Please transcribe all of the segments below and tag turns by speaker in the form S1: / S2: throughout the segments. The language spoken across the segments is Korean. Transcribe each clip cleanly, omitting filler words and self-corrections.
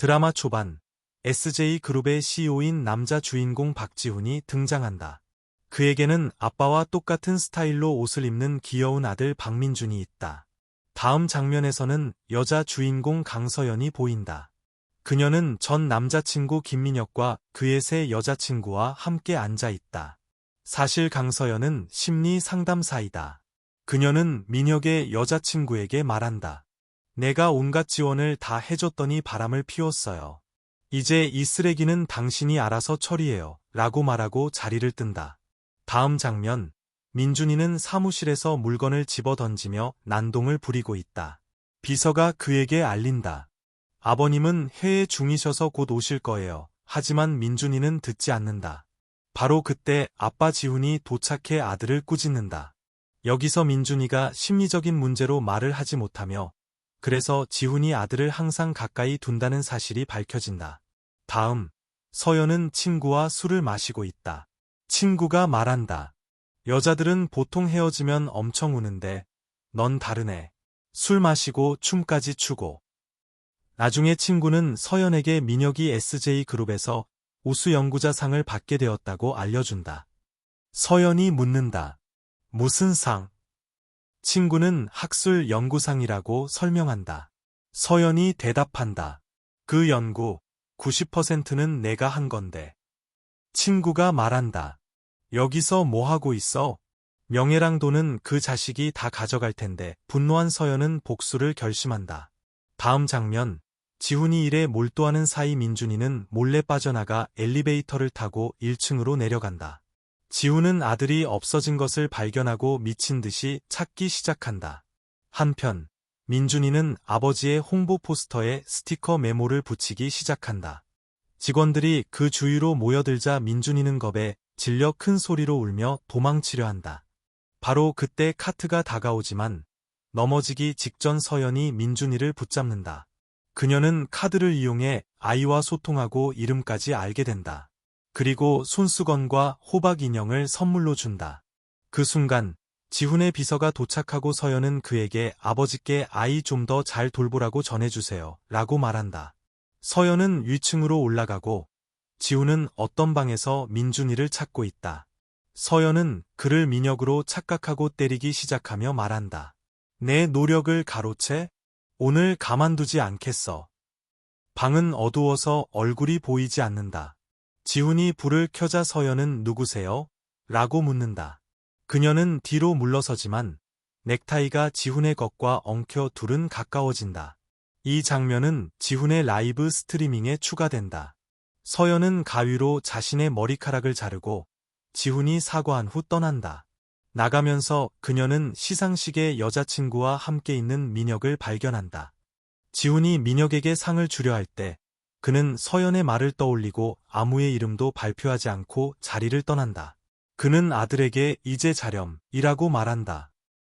S1: 드라마 초반, SJ그룹의 CEO인 남자 주인공 박지훈이 등장한다. 그에게는 아빠와 똑같은 스타일로 옷을 입는 귀여운 아들 박민준이 있다. 다음 장면에서는 여자 주인공 강서연이 보인다. 그녀는 전 남자친구 김민혁과 그의 새 여자친구와 함께 앉아 있다. 사실 강서연은 심리 상담사이다. 그녀는 민혁의 여자친구에게 말한다. 내가 온갖 지원을 다 해줬더니 바람을 피웠어요. 이제 이 쓰레기는 당신이 알아서 처리해요. 라고 말하고 자리를 뜬다. 다음 장면, 민준이는 사무실에서 물건을 집어 던지며 난동을 부리고 있다. 비서가 그에게 알린다. 아버님은 해외 중이셔서 곧 오실 거예요. 하지만 민준이는 듣지 않는다. 바로 그때 아빠 지훈이 도착해 아들을 꾸짖는다. 여기서 민준이가 심리적인 문제로 말을 하지 못하며 그래서 지훈이 아들을 항상 가까이 둔다는 사실이 밝혀진다. 다음, 서연은 친구와 술을 마시고 있다. 친구가 말한다. 여자들은 보통 헤어지면 엄청 우는데 넌 다르네. 술 마시고 춤까지 추고. 나중에 친구는 서연에게 민혁이 SJ그룹에서 우수연구자상을 받게 되었다고 알려준다. 서연이 묻는다. 무슨 상? 친구는 학술 연구상이라고 설명한다. 서연이 대답한다. 그 연구 90%는 내가 한 건데. 친구가 말한다. 여기서 뭐 하고 있어? 명예랑 돈은 그 자식이 다 가져갈 텐데. 분노한 서연은 복수를 결심한다. 다음 장면, 지훈이 일에 몰두하는 사이 민준이는 몰래 빠져나가 엘리베이터를 타고 1층으로 내려간다. 지훈은 아들이 없어진 것을 발견하고 미친 듯이 찾기 시작한다. 한편, 민준이는 아버지의 홍보 포스터에 스티커 메모를 붙이기 시작한다. 직원들이 그 주위로 모여들자 민준이는 겁에 질려 큰 소리로 울며 도망치려 한다. 바로 그때 카트가 다가오지만 넘어지기 직전 서연이 민준이를 붙잡는다. 그녀는 카드를 이용해 아이와 소통하고 이름까지 알게 된다. 그리고 손수건과 호박 인형을 선물로 준다. 그 순간 지훈의 비서가 도착하고 서연은 그에게 아버지께 아이 좀 더 잘 돌보라고 전해주세요. 라고 말한다. 서연은 위층으로 올라가고 지훈은 어떤 방에서 민준이를 찾고 있다. 서연은 그를 민혁으로 착각하고 때리기 시작하며 말한다. 내 노력을 가로채? 오늘 가만두지 않겠어. 방은 어두워서 얼굴이 보이지 않는다. 지훈이 불을 켜자 서연은 누구세요? 라고 묻는다. 그녀는 뒤로 물러서지만 넥타이가 지훈의 것과 엉켜 둘은 가까워진다. 이 장면은 지훈의 라이브 스트리밍에 추가된다. 서연은 가위로 자신의 머리카락을 자르고 지훈이 사과한 후 떠난다. 나가면서 그녀는 시상식에 여자친구와 함께 있는 민혁을 발견한다. 지훈이 민혁에게 상을 주려 할 때 그는 서연의 말을 떠올리고 아무의 이름도 발표하지 않고 자리를 떠난다. 그는 아들에게 이제 자렴이라고 말한다.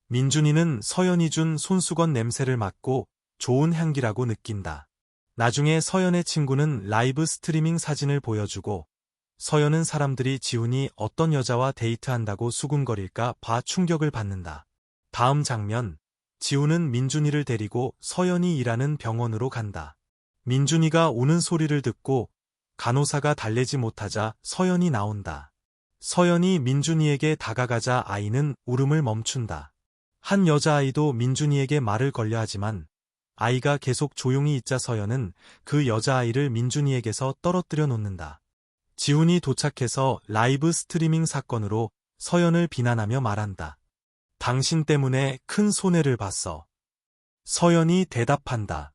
S1: 민준이는 서연이 준 손수건 냄새를 맡고 좋은 향기라고 느낀다. 나중에 서연의 친구는 라이브 스트리밍 사진을 보여주고 서연은 사람들이 지훈이 어떤 여자와 데이트한다고 수군거릴까 봐 충격을 받는다. 다음 장면, 지훈은 민준이를 데리고 서연이 일하는 병원으로 간다. 민준이가 우는 소리를 듣고 간호사가 달래지 못하자 서연이 나온다. 서연이 민준이에게 다가가자 아이는 울음을 멈춘다. 한 여자아이도 민준이에게 말을 걸려 하지만 아이가 계속 조용히 있자 서연은 그 여자아이를 민준이에게서 떨어뜨려 놓는다. 지훈이 도착해서 라이브 스트리밍 사건으로 서연을 비난하며 말한다. 당신 때문에 큰 손해를 봤어. 서연이 대답한다.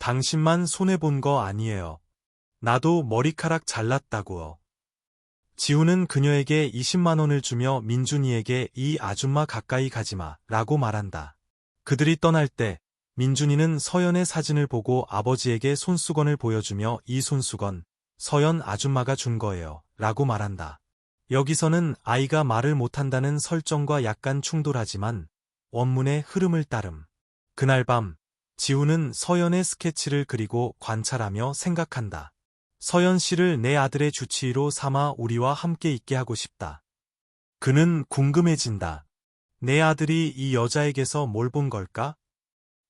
S1: 당신만 손해본 거 아니에요. 나도 머리카락 잘랐다고요. 지훈은 그녀에게 20만 원을 주며 민준이에게 이 아줌마 가까이 가지마 라고 말한다. 그들이 떠날 때 민준이는 서연의 사진을 보고 아버지에게 손수건을 보여주며 이 손수건 서연 아줌마가 준 거예요 라고 말한다. 여기서는 아이가 말을 못한다는 설정과 약간 충돌하지만 원문의 흐름을 따름. 그날 밤 지훈은 서연의 스케치를 그리고 관찰하며 생각한다. 서연 씨를 내 아들의 주치의로 삼아 우리와 함께 있게 하고 싶다. 그는 궁금해진다. 내 아들이 이 여자에게서 뭘 본 걸까?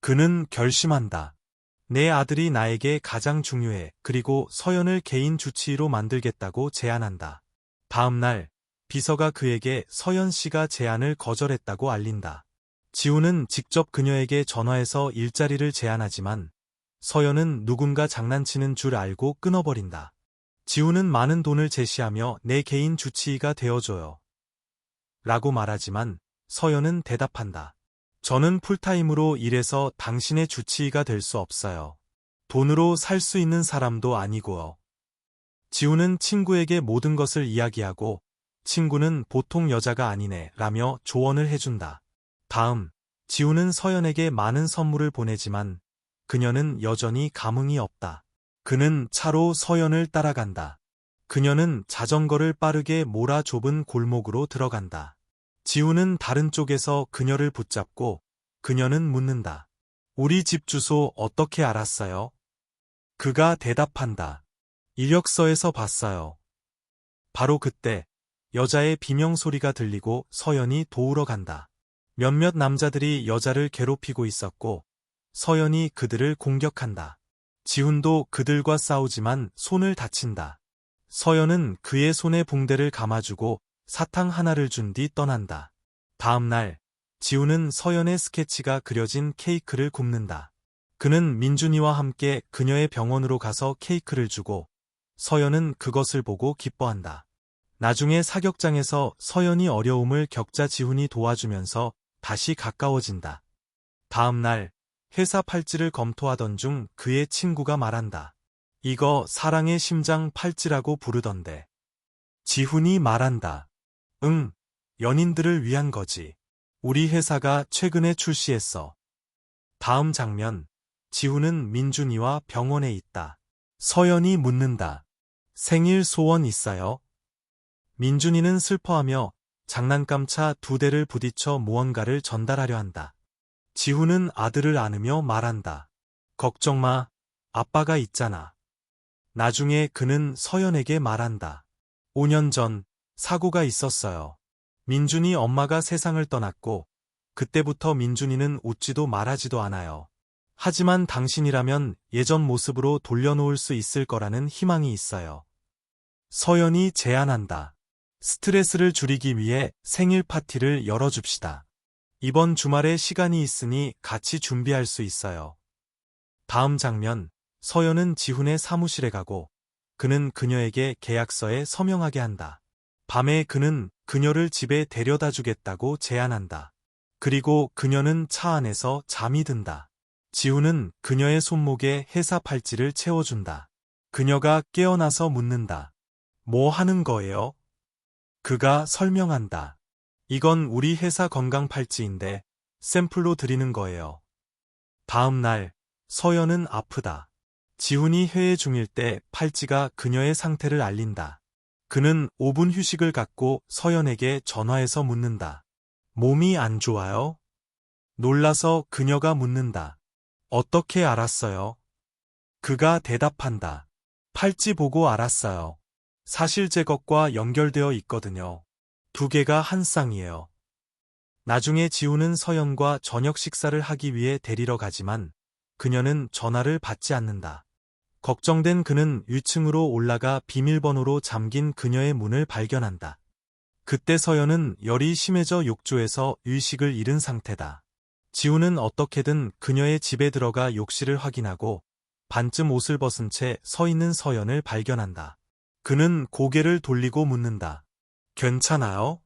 S1: 그는 결심한다. 내 아들이 나에게 가장 중요해. 그리고 서연을 개인 주치의로 만들겠다고 제안한다. 다음 날, 비서가 그에게 서연 씨가 제안을 거절했다고 알린다. 지우는 직접 그녀에게 전화해서 일자리를 제안하지만 서연은 누군가 장난치는 줄 알고 끊어버린다. 지우는 많은 돈을 제시하며 내 개인 주치의가 되어줘요. 라고 말하지만 서연은 대답한다. 저는 풀타임으로 일해서 당신의 주치의가 될 수 없어요. 돈으로 살 수 있는 사람도 아니고요. 지우는 친구에게 모든 것을 이야기하고 친구는 보통 여자가 아니네 라며 조언을 해준다. 다음, 지우는 서연에게 많은 선물을 보내지만 그녀는 여전히 감흥이 없다. 그는 차로 서연을 따라간다. 그녀는 자전거를 빠르게 몰아 좁은 골목으로 들어간다. 지우는 다른 쪽에서 그녀를 붙잡고 그녀는 묻는다. 우리 집 주소 어떻게 알았어요? 그가 대답한다. 이력서에서 봤어요. 바로 그때 여자의 비명 소리가 들리고 서연이 도우러 간다. 몇몇 남자들이 여자를 괴롭히고 있었고 서연이 그들을 공격한다. 지훈도 그들과 싸우지만 손을 다친다. 서연은 그의 손에 붕대를 감아주고 사탕 하나를 준 뒤 떠난다. 다음 날, 지우는 서연의 스케치가 그려진 케이크를 굽는다. 그는 민준이와 함께 그녀의 병원으로 가서 케이크를 주고 서연은 그것을 보고 기뻐한다. 나중에 사격장에서 서연이 어려움을 겪자 지훈이 도와주면서 다시 가까워진다. 다음 날, 회사 팔찌를 검토하던 중 그의 친구가 말한다. 이거 사랑의 심장 팔찌라고 부르던데. 지훈이 말한다. 응, 연인들을 위한 거지. 우리 회사가 최근에 출시했어. 다음 장면, 지훈은 민준이와 병원에 있다. 서연이 묻는다. 생일 소원 있어요? 민준이는 슬퍼하며 장난감차 2대를 부딪혀 무언가를 전달하려 한다. 지훈은 아들을 안으며 말한다. 걱정 마, 아빠가 있잖아. 나중에 그는 서연에게 말한다. 5년 전 사고가 있었어요. 민준이 엄마가 세상을 떠났고 그때부터 민준이는 웃지도 말하지도 않아요. 하지만 당신이라면 예전 모습으로 돌려놓을 수 있을 거라는 희망이 있어요. 서연이 제안한다. 스트레스를 줄이기 위해 생일 파티를 열어줍시다. 이번 주말에 시간이 있으니 같이 준비할 수 있어요. 다음 장면, 서연은 지훈의 사무실에 가고 그는 그녀에게 계약서에 서명하게 한다. 밤에 그는 그녀를 집에 데려다 주겠다고 제안한다. 그리고 그녀는 차 안에서 잠이 든다. 지훈은 그녀의 손목에 회사 팔찌를 채워준다. 그녀가 깨어나서 묻는다. 뭐 하는 거예요? 그가 설명한다. 이건 우리 회사 건강 팔찌인데 샘플로 드리는 거예요. 다음 날, 서연은 아프다. 지훈이 회의 중일 때 팔찌가 그녀의 상태를 알린다. 그는 5분 휴식을 갖고 서연에게 전화해서 묻는다. 몸이 안 좋아요? 놀라서 그녀가 묻는다. 어떻게 알았어요? 그가 대답한다. 팔찌 보고 알았어요. 사실 제 것과 연결되어 있거든요. 2개가 한 쌍이에요. 나중에 지우는 서연과 저녁 식사를 하기 위해 데리러 가지만 그녀는 전화를 받지 않는다. 걱정된 그는 위층으로 올라가 비밀번호로 잠긴 그녀의 문을 발견한다. 그때 서연은 열이 심해져 욕조에서 의식을 잃은 상태다. 지우는 어떻게든 그녀의 집에 들어가 욕실을 확인하고 반쯤 옷을 벗은 채 서 있는 서연을 발견한다. 그는 고개를 돌리고 묻는다. 괜찮아요?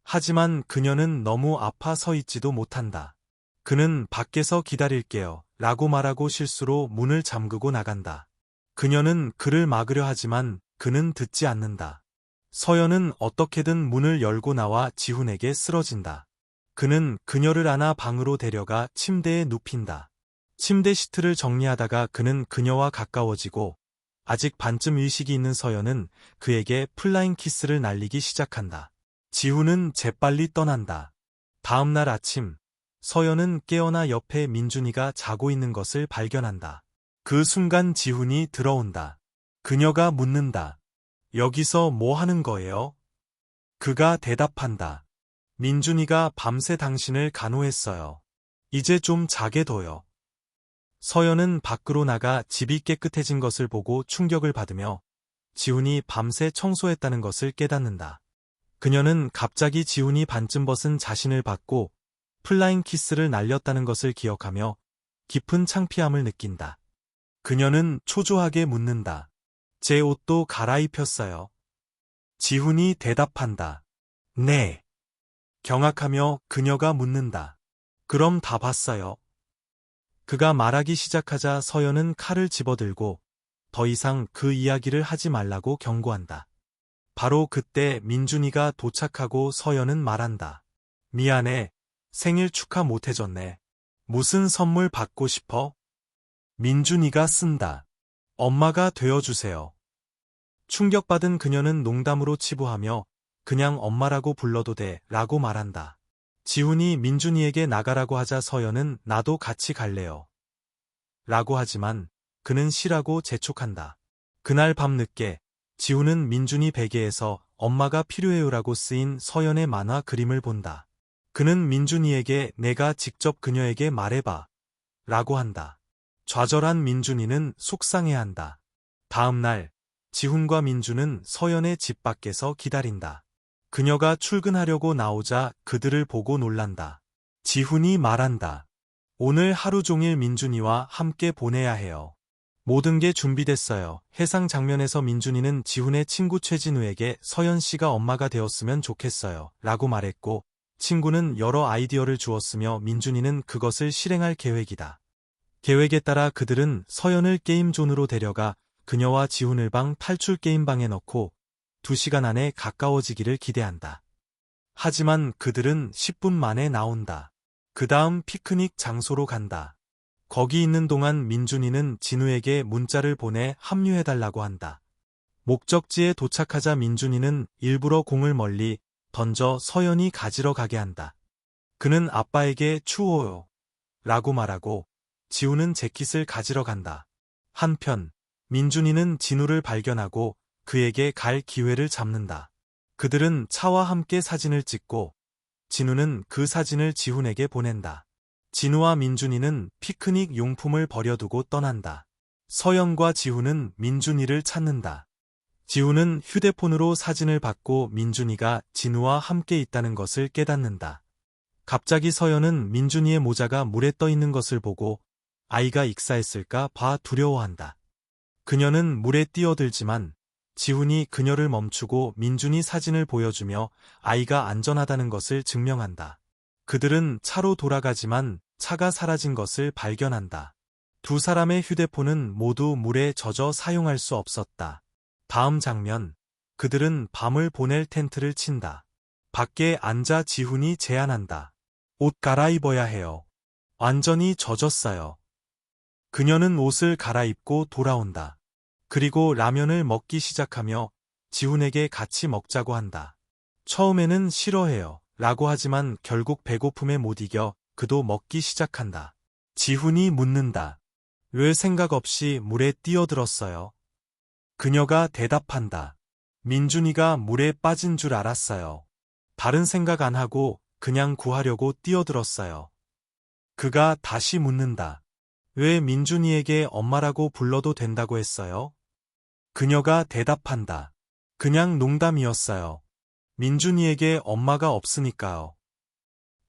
S1: 하지만 그녀는 너무 아파 서 있지도 못한다. 그는 밖에서 기다릴게요. 라고 말하고 실수로 문을 잠그고 나간다. 그녀는 그를 막으려 하지만 그는 듣지 않는다. 서연은 어떻게든 문을 열고 나와 지훈에게 쓰러진다. 그는 그녀를 안아 방으로 데려가 침대에 눕힌다. 침대 시트를 정리하다가 그는 그녀와 가까워지고 아직 반쯤 의식이 있는 서연은 그에게 플라잉 키스를 날리기 시작한다. 지훈은 재빨리 떠난다. 다음 날 아침, 서연은 깨어나 옆에 민준이가 자고 있는 것을 발견한다. 그 순간 지훈이 들어온다. 그녀가 묻는다. 여기서 뭐 하는 거예요? 그가 대답한다. 민준이가 밤새 당신을 간호했어요. 이제 좀 자게 둬요. 서연은 밖으로 나가 집이 깨끗해진 것을 보고 충격을 받으며 지훈이 밤새 청소했다는 것을 깨닫는다. 그녀는 갑자기 지훈이 반쯤 벗은 자신을 받고 플라잉 키스를 날렸다는 것을 기억하며 깊은 창피함을 느낀다. 그녀는 초조하게 묻는다. 제 옷도 갈아입혔어요. 지훈이 대답한다. 네. 경악하며 그녀가 묻는다. 그럼 다 봤어요. 그가 말하기 시작하자 서연은 칼을 집어들고 더 이상 그 이야기를 하지 말라고 경고한다. 바로 그때 민준이가 도착하고 서연은 말한다. 미안해. 생일 축하 못해줬네. 무슨 선물 받고 싶어? 민준이가 쓴다. 엄마가 되어주세요. 충격받은 그녀는 농담으로 치부하며 그냥 엄마라고 불러도 돼 라고 말한다. 지훈이 민준이에게 나가라고 하자 서연은 나도 같이 갈래요. 라고 하지만 그는 싫다고 재촉한다. 그날 밤늦게 지훈은 민준이 베개에서 엄마가 필요해요라고 쓰인 서연의 만화 그림을 본다. 그는 민준이에게 내가 직접 그녀에게 말해봐 라고 한다. 좌절한 민준이는 속상해한다. 다음 날 지훈과 민준은 서연의 집 밖에서 기다린다. 그녀가 출근하려고 나오자 그들을 보고 놀란다. 지훈이 말한다. 오늘 하루 종일 민준이와 함께 보내야 해요. 모든 게 준비됐어요. 해상 장면에서 민준이는 지훈의 친구 최진우에게 서연 씨가 엄마가 되었으면 좋겠어요 라고 말했고 친구는 여러 아이디어를 주었으며 민준이는 그것을 실행할 계획이다. 계획에 따라 그들은 서연을 게임존으로 데려가 그녀와 지훈을 방 탈출 게임방에 넣고 2시간 안에 가까워지기를 기대한다. 하지만 그들은 10분 만에 나온다. 그 다음 피크닉 장소로 간다. 거기 있는 동안 민준이는 진우에게 문자를 보내 합류해달라고 한다. 목적지에 도착하자 민준이는 일부러 공을 멀리 던져 서연이 가지러 가게 한다. 그는 아빠에게 추워요 라고 말하고 지우는 재킷을 가지러 간다. 한편 민준이는 진우를 발견하고 그에게 갈 기회를 잡는다. 그들은 차와 함께 사진을 찍고 진우는 그 사진을 지훈에게 보낸다. 진우와 민준이는 피크닉 용품을 버려두고 떠난다. 서연과 지훈은 민준이를 찾는다. 지훈은 휴대폰으로 사진을 받고 민준이가 진우와 함께 있다는 것을 깨닫는다. 갑자기 서연은 민준이의 모자가 물에 떠 있는 것을 보고 아이가 익사했을까 봐 두려워한다. 그녀는 물에 뛰어들지만 지훈이 그녀를 멈추고 민준이 사진을 보여주며 아이가 안전하다는 것을 증명한다. 그들은 차로 돌아가지만 차가 사라진 것을 발견한다. 두 사람의 휴대폰은 모두 물에 젖어 사용할 수 없었다. 다음 장면, 그들은 밤을 보낼 텐트를 친다. 밖에 앉아 지훈이 제안한다. 옷 갈아입어야 해요. 완전히 젖었어요. 그녀는 옷을 갈아입고 돌아온다. 그리고 라면을 먹기 시작하며 지훈에게 같이 먹자고 한다. 처음에는 싫어해요 라고 하지만 결국 배고픔에 못 이겨 그도 먹기 시작한다. 지훈이 묻는다. 왜 생각 없이 물에 뛰어들었어요? 그녀가 대답한다. 민준이가 물에 빠진 줄 알았어요. 다른 생각 안 하고 그냥 구하려고 뛰어들었어요. 그가 다시 묻는다. 왜 민준이에게 엄마라고 불러도 된다고 했어요? 그녀가 대답한다. 그냥 농담이었어요. 민준이에게 엄마가 없으니까요.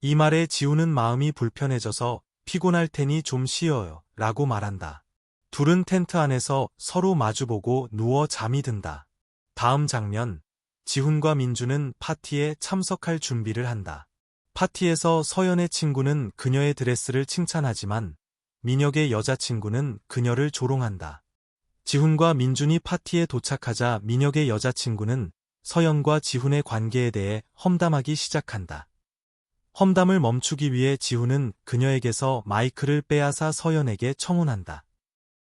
S1: 이 말에 지우는 마음이 불편해져서 피곤할 테니 좀 쉬어요 라고 말한다. 둘은 텐트 안에서 서로 마주보고 누워 잠이 든다. 다음 장면, 지훈과 민준은 파티에 참석할 준비를 한다. 파티에서 서연의 친구는 그녀의 드레스를 칭찬하지만 민혁의 여자친구는 그녀를 조롱한다. 지훈과 민준이 파티에 도착하자 민혁의 여자친구는 서연과 지훈의 관계에 대해 험담하기 시작한다. 험담을 멈추기 위해 지훈은 그녀에게서 마이크를 빼앗아 서연에게 청혼한다.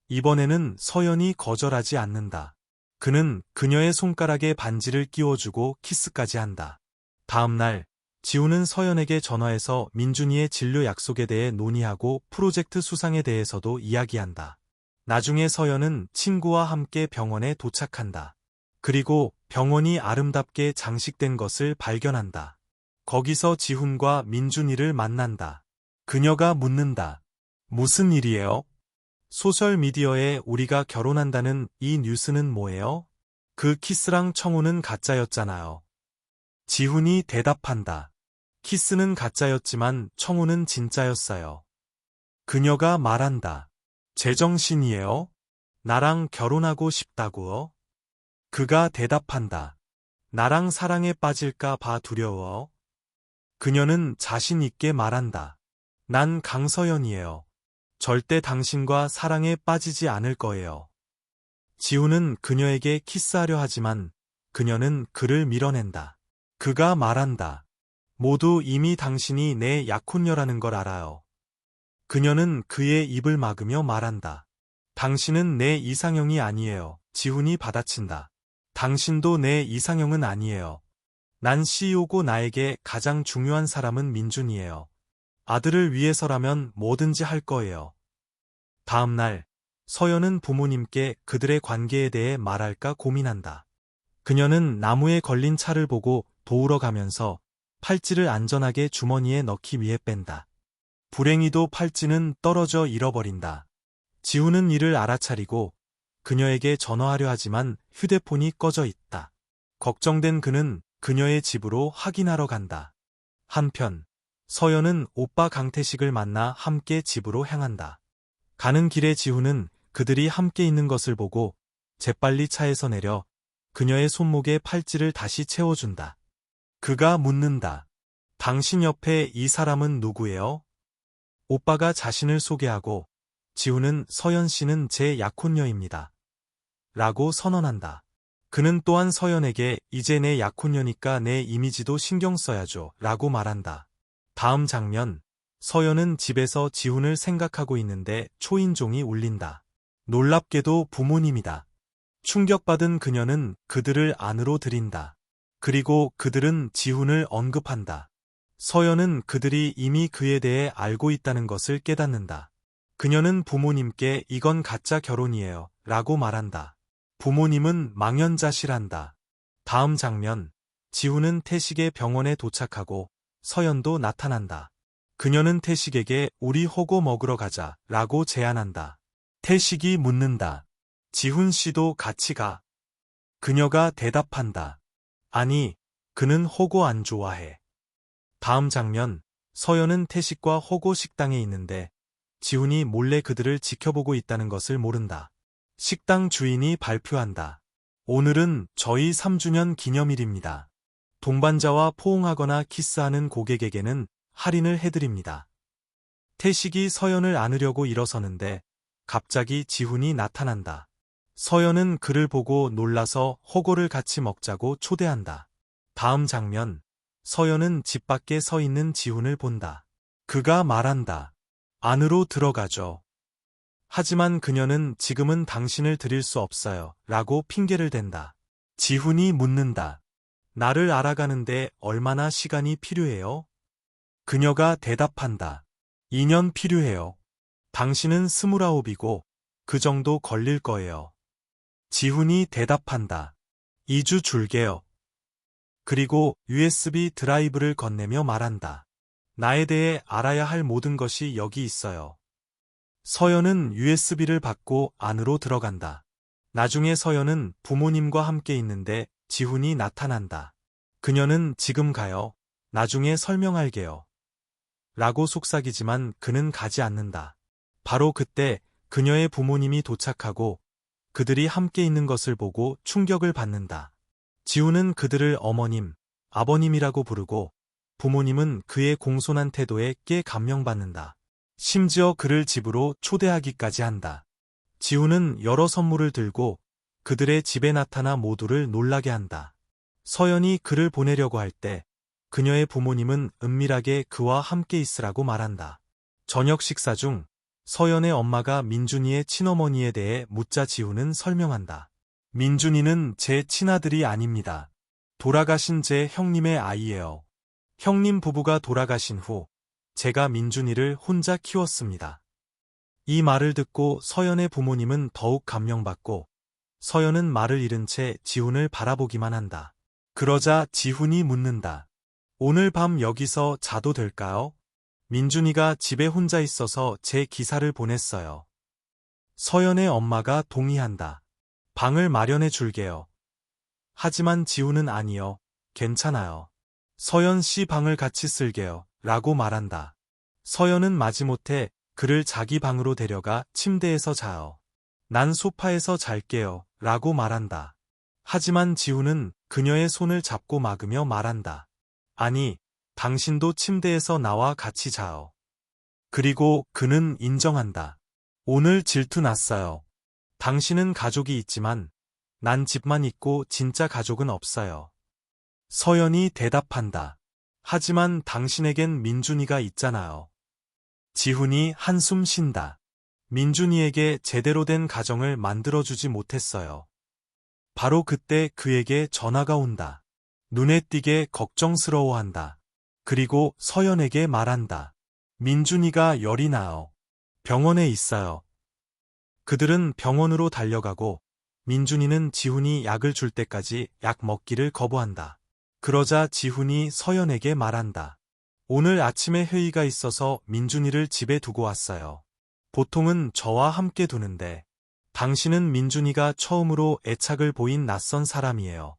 S1: 이번에는 서연이 거절하지 않는다. 그는 그녀의 손가락에 반지를 끼워주고 키스까지 한다. 다음 날, 지훈은 서연에게 전화해서 민준이의 진료 약속에 대해 논의하고 프로젝트 수상에 대해서도 이야기한다. 나중에 서연은 친구와 함께 병원에 도착한다. 그리고 병원이 아름답게 장식된 것을 발견한다. 거기서 지훈과 민준이를 만난다. 그녀가 묻는다. 무슨 일이에요? 소셜미디어에 우리가 결혼한다는 이 뉴스는 뭐예요? 그 키스랑 청혼은 가짜였잖아요. 지훈이 대답한다. 키스는 가짜였지만 청혼은 진짜였어요. 그녀가 말한다. 제정신이에요? 나랑 결혼하고 싶다고요? 그가 대답한다. 나랑 사랑에 빠질까 봐 두려워. 그녀는 자신 있게 말한다. 난 강서연이에요. 절대 당신과 사랑에 빠지지 않을 거예요. 지훈은 그녀에게 키스하려 하지만 그녀는 그를 밀어낸다. 그가 말한다. 모두 이미 당신이 내 약혼녀라는 걸 알아요. 그녀는 그의 입을 막으며 말한다. 당신은 내 이상형이 아니에요. 지훈이 받아친다. 당신도 내 이상형은 아니에요. 난 CEO고 나에게 가장 중요한 사람은 민준이에요. 아들을 위해서라면 뭐든지 할 거예요. 다음 날, 서연은 부모님께 그들의 관계에 대해 말할까 고민한다. 그녀는 나무에 걸린 차를 보고 도우러 가면서 팔찌를 안전하게 주머니에 넣기 위해 뺀다. 불행히도 팔찌는 떨어져 잃어버린다. 지훈은 이를 알아차리고 그녀에게 전화하려 하지만 휴대폰이 꺼져 있다. 걱정된 그는 그녀의 집으로 확인하러 간다. 한편, 서연은 오빠 강태식을 만나 함께 집으로 향한다. 가는 길에 지훈은 그들이 함께 있는 것을 보고 재빨리 차에서 내려 그녀의 손목에 팔찌를 다시 채워준다. 그가 묻는다. 당신 옆에 이 사람은 누구예요? 오빠가 자신을 소개하고 지훈은 서연 씨는 제 약혼녀입니다. 라고 선언한다. 그는 또한 서연에게 이제 내 약혼녀니까 내 이미지도 신경 써야죠. 라고 말한다. 다음 장면, 서연은 집에서 지훈을 생각하고 있는데 초인종이 울린다. 놀랍게도 부모님이다. 충격받은 그녀는 그들을 안으로 들인다. 그리고 그들은 지훈을 언급한다. 서연은 그들이 이미 그에 대해 알고 있다는 것을 깨닫는다. 그녀는 부모님께 이건 가짜 결혼이에요. 라고 말한다. 부모님은 망연자실한다. 다음 장면, 지훈은 태식의 병원에 도착하고 서연도 나타난다. 그녀는 태식에게 우리 호고 먹으러 가자 라고 제안한다. 태식이 묻는다. 지훈 씨도 같이 가. 그녀가 대답한다. 아니, 그는 호고 안 좋아해. 다음 장면, 서연은 태식과 호고 식당에 있는데 지훈이 몰래 그들을 지켜보고 있다는 것을 모른다. 식당 주인이 발표한다. 오늘은 저희 3주년 기념일입니다. 동반자와 포옹하거나 키스하는 고객에게는 할인을 해드립니다. 태식이 서연을 안으려고 일어서는데 갑자기 지훈이 나타난다. 서연은 그를 보고 놀라서 호고를 같이 먹자고 초대한다. 다음 장면, 서연은 집 밖에 서 있는 지훈을 본다. 그가 말한다. 안으로 들어가죠. 하지만 그녀는 지금은 당신을 드릴 수 없어요. 라고 핑계를 댄다. 지훈이 묻는다. 나를 알아가는데 얼마나 시간이 필요해요? 그녀가 대답한다. 2년 필요해요. 당신은 29이고 그 정도 걸릴 거예요. 지훈이 대답한다. 2주 줄게요. 그리고 USB 드라이브를 건네며 말한다. 나에 대해 알아야 할 모든 것이 여기 있어요. 서연은 USB를 받고 안으로 들어간다. 나중에 서연은 부모님과 함께 있는데 지훈이 나타난다. 그녀는 지금 가요. 나중에 설명할게요. 라고 속삭이지만 그는 가지 않는다. 바로 그때 그녀의 부모님이 도착하고 그들이 함께 있는 것을 보고 충격을 받는다. 지훈은 그들을 어머님, 아버님이라고 부르고 부모님은 그의 공손한 태도에 꽤 감명받는다. 심지어 그를 집으로 초대하기까지 한다. 지훈은 여러 선물을 들고 그들의 집에 나타나 모두를 놀라게 한다. 서연이 그를 보내려고 할 때 그녀의 부모님은 은밀하게 그와 함께 있으라고 말한다. 저녁 식사 중 서연의 엄마가 민준이의 친어머니에 대해 묻자 지훈은 설명한다. 민준이는 제 친아들이 아닙니다. 돌아가신 제 형님의 아이예요. 형님 부부가 돌아가신 후 제가 민준이를 혼자 키웠습니다. 이 말을 듣고 서연의 부모님은 더욱 감명받고 서연은 말을 잃은 채 지훈을 바라보기만 한다. 그러자 지훈이 묻는다. 오늘 밤 여기서 자도 될까요? 민준이가 집에 혼자 있어서 제 기사를 보냈어요. 서연의 엄마가 동의한다. 방을 마련해 줄게요. 하지만 지훈은 아니요. 괜찮아요. 서연 씨 방을 같이 쓸게요. 라고 말한다. 서연은 마지못해 그를 자기 방으로 데려가 침대에서 자요. 난 소파에서 잘게요. 라고 말한다. 하지만 지훈은 그녀의 손을 잡고 막으며 말한다. 아니, 당신도 침대에서 나와 같이 자요. 그리고 그는 인정한다. 오늘 질투 났어요. 당신은 가족이 있지만 난 집만 있고 진짜 가족은 없어요. 서연이 대답한다. 하지만 당신에겐 민준이가 있잖아요. 지훈이 한숨 쉰다. 민준이에게 제대로 된 가정을 만들어주지 못했어요. 바로 그때 그에게 전화가 온다. 눈에 띄게 걱정스러워한다. 그리고 서연에게 말한다. 민준이가 열이 나요. 병원에 있어요. 그들은 병원으로 달려가고 민준이는 지훈이 약을 줄 때까지 약 먹기를 거부한다. 그러자 지훈이 서연에게 말한다. 오늘 아침에 회의가 있어서 민준이를 집에 두고 왔어요. 보통은 저와 함께 두는데 당신은 민준이가 처음으로 애착을 보인 낯선 사람이에요.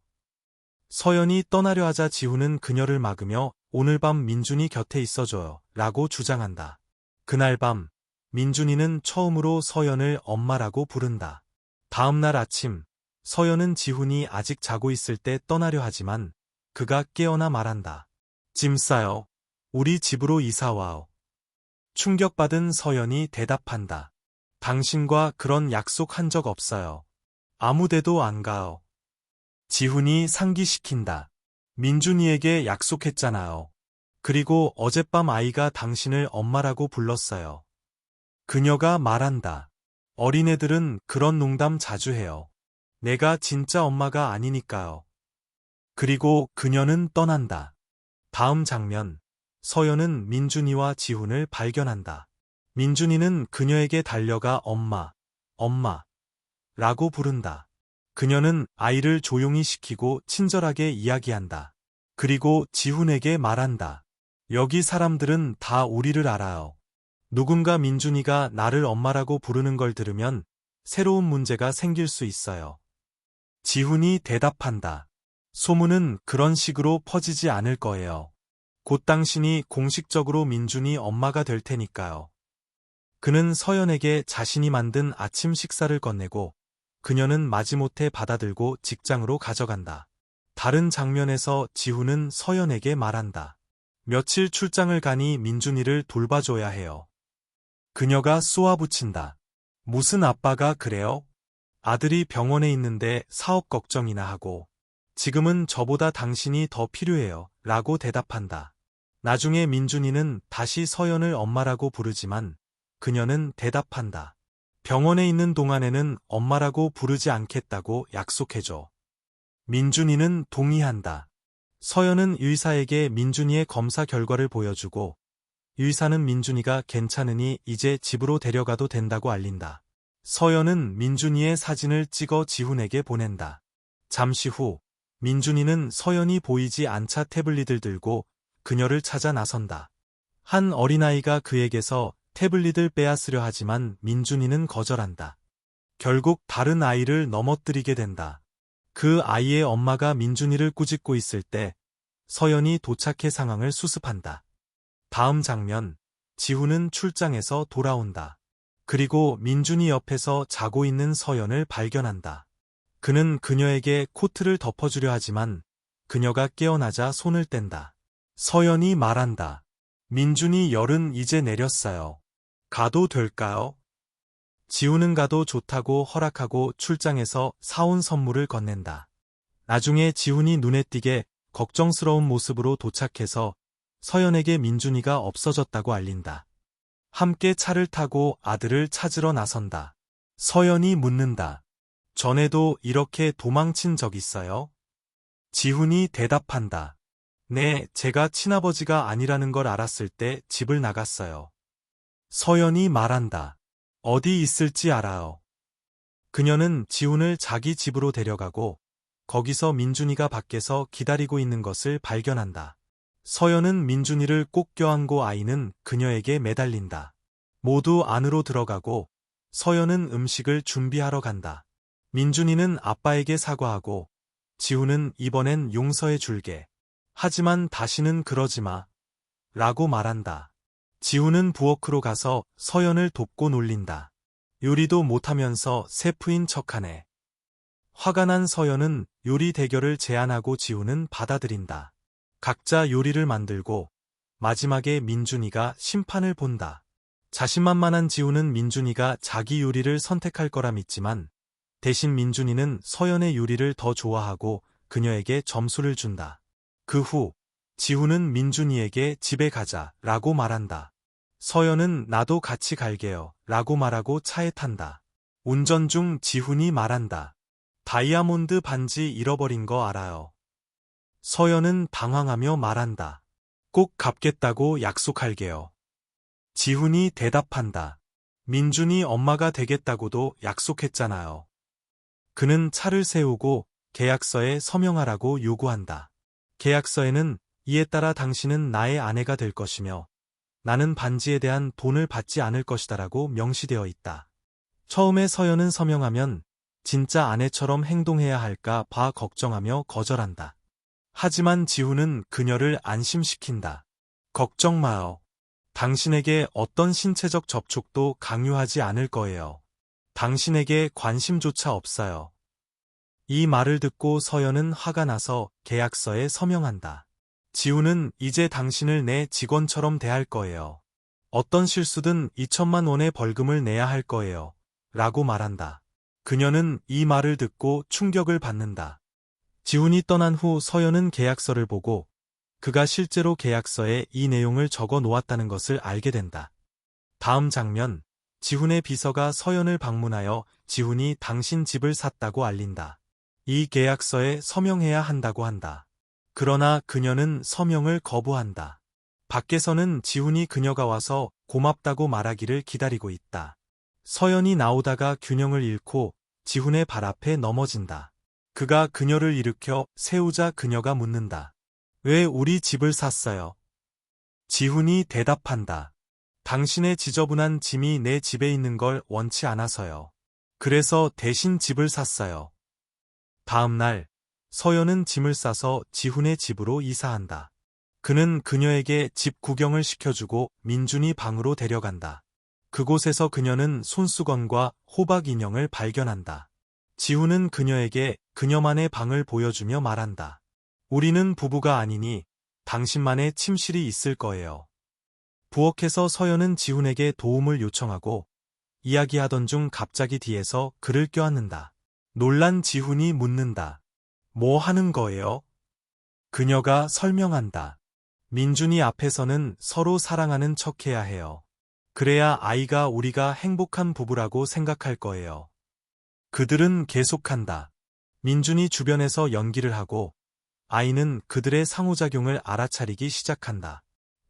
S1: 서연이 떠나려 하자 지훈은 그녀를 막으며 오늘 밤 민준이 곁에 있어줘요. 라고 주장한다. 그날 밤 민준이는 처음으로 서연을 엄마라고 부른다. 다음 날 아침 서연은 지훈이 아직 자고 있을 때 떠나려 하지만 그가 깨어나 말한다. 짐 싸요. 우리 집으로 이사 와요. 충격받은 서연이 대답한다. 당신과 그런 약속 한 적 없어요. 아무데도 안 가요. 지훈이 상기시킨다. 민준이에게 약속했잖아요. 그리고 어젯밤 아이가 당신을 엄마라고 불렀어요. 그녀가 말한다. 어린애들은 그런 농담 자주 해요. 내가 진짜 엄마가 아니니까요. 그리고 그녀는 떠난다. 다음 장면, 서연은 민준이와 지훈을 발견한다. 민준이는 그녀에게 달려가 엄마, 엄마 라고 부른다. 그녀는 아이를 조용히 시키고 친절하게 이야기한다. 그리고 지훈에게 말한다. 여기 사람들은 다 우리를 알아요. 누군가 민준이가 나를 엄마라고 부르는 걸 들으면 새로운 문제가 생길 수 있어요. 지훈이 대답한다. 소문은 그런 식으로 퍼지지 않을 거예요. 곧 당신이 공식적으로 민준이 엄마가 될 테니까요. 그는 서연에게 자신이 만든 아침 식사를 건네고 그녀는 마지못해 받아들고 직장으로 가져간다. 다른 장면에서 지훈은 서연에게 말한다. 며칠 출장을 가니 민준이를 돌봐줘야 해요. 그녀가 쏘아붙인다. 무슨 아빠가 그래요? 아들이 병원에 있는데 사업 걱정이나 하고 지금은 저보다 당신이 더 필요해요. 라고 대답한다. 나중에 민준이는 다시 서연을 엄마라고 부르지만 그녀는 대답한다. 병원에 있는 동안에는 엄마라고 부르지 않겠다고 약속해줘. 민준이는 동의한다. 서연은 의사에게 민준이의 검사 결과를 보여주고 의사는 민준이가 괜찮으니 이제 집으로 데려가도 된다고 알린다. 서연은 민준이의 사진을 찍어 지훈에게 보낸다. 잠시 후 민준이는 서연이 보이지 않자 태블릿을 들고 그녀를 찾아 나선다. 한 어린아이가 그에게서 태블릿을 빼앗으려 하지만 민준이는 거절한다. 결국 다른 아이를 넘어뜨리게 된다. 그 아이의 엄마가 민준이를 꾸짖고 있을 때 서연이 도착해 상황을 수습한다. 다음 장면, 지훈은 출장에서 돌아온다. 그리고 민준이 옆에서 자고 있는 서연을 발견한다. 그는 그녀에게 코트를 덮어주려 하지만 그녀가 깨어나자 손을 뗀다. 서연이 말한다. 민준이 열은 이제 내렸어요. 가도 될까요? 지훈은 가도 좋다고 허락하고 출장에서 사온 선물을 건넨다. 나중에 지훈이 눈에 띄게 걱정스러운 모습으로 도착해서 서연에게 민준이가 없어졌다고 알린다. 함께 차를 타고 아들을 찾으러 나선다. 서연이 묻는다. 전에도 이렇게 도망친 적 있어요? 지훈이 대답한다. 네, 제가 친아버지가 아니라는 걸 알았을 때 집을 나갔어요. 서연이 말한다. 어디 있을지 알아요. 그녀는 지훈을 자기 집으로 데려가고 거기서 민준이가 밖에서 기다리고 있는 것을 발견한다. 서연은 민준이를 꼭 껴안고 아이는 그녀에게 매달린다. 모두 안으로 들어가고 서연은 음식을 준비하러 간다. 민준이는 아빠에게 사과하고 지훈은 이번엔 용서해 줄게. 하지만 다시는 그러지 마. 라고 말한다. 지훈은 부엌으로 가서 서연을 돕고 놀린다. 요리도 못하면서 셰프인 척하네. 화가 난 서연은 요리 대결을 제안하고 지훈은 받아들인다. 각자 요리를 만들고 마지막에 민준이가 심판을 본다. 자신만만한 지훈은 민준이가 자기 요리를 선택할 거라 믿지만 대신 민준이는 서연의 요리를 더 좋아하고 그녀에게 점수를 준다. 그 후 지훈은 민준이에게 집에 가자 라고 말한다. 서연은 나도 같이 갈게요 라고 말하고 차에 탄다. 운전 중 지훈이 말한다. 다이아몬드 반지 잃어버린 거 알아요. 서연은 당황하며 말한다. 꼭 갚겠다고 약속할게요. 지훈이 대답한다. 민준이 엄마가 되겠다고도 약속했잖아요. 그는 차를 세우고 계약서에 서명하라고 요구한다. 계약서에는 이에 따라 당신은 나의 아내가 될 것이며 나는 반지에 대한 돈을 받지 않을 것이다라고 명시되어 있다. 처음에 서연은 서명하면 진짜 아내처럼 행동해야 할까 봐 걱정하며 거절한다. 하지만 지훈은 그녀를 안심시킨다. 걱정 마요. 당신에게 어떤 신체적 접촉도 강요하지 않을 거예요. 당신에게 관심조차 없어요. 이 말을 듣고 서연은 화가 나서 계약서에 서명한다. 지훈은 이제 당신을 내 직원처럼 대할 거예요. 어떤 실수든 2천만 원의 벌금을 내야 할 거예요. 라고 말한다. 그녀는 이 말을 듣고 충격을 받는다. 지훈이 떠난 후 서연은 계약서를 보고 그가 실제로 계약서에 이 내용을 적어 놓았다는 것을 알게 된다. 다음 장면, 지훈의 비서가 서연을 방문하여 지훈이 당신 집을 샀다고 알린다. 이 계약서에 서명해야 한다고 한다. 그러나 그녀는 서명을 거부한다. 밖에서는 지훈이 그녀가 와서 고맙다고 말하기를 기다리고 있다. 서연이 나오다가 균형을 잃고 지훈의 발 앞에 넘어진다. 그가 그녀를 일으켜 세우자 그녀가 묻는다. 왜 우리 집을 샀어요? 지훈이 대답한다. 당신의 지저분한 짐이 내 집에 있는 걸 원치 않아서요. 그래서 대신 집을 샀어요. 다음 날, 서연은 짐을 싸서 지훈의 집으로 이사한다. 그는 그녀에게 집 구경을 시켜주고 민준이 방으로 데려간다. 그곳에서 그녀는 손수건과 호박 인형을 발견한다. 지훈은 그녀에게 그녀만의 방을 보여주며 말한다. 우리는 부부가 아니니 당신만의 침실이 있을 거예요. 부엌에서 서연은 지훈에게 도움을 요청하고 이야기하던 중 갑자기 뒤에서 그를 껴안는다. 놀란 지훈이 묻는다. 뭐 하는 거예요? 그녀가 설명한다. 민준이 앞에서는 서로 사랑하는 척해야 해요. 그래야 아이가 우리가 행복한 부부라고 생각할 거예요. 그들은 계속한다. 민준이 주변에서 연기를 하고 아이는 그들의 상호작용을 알아차리기 시작한다.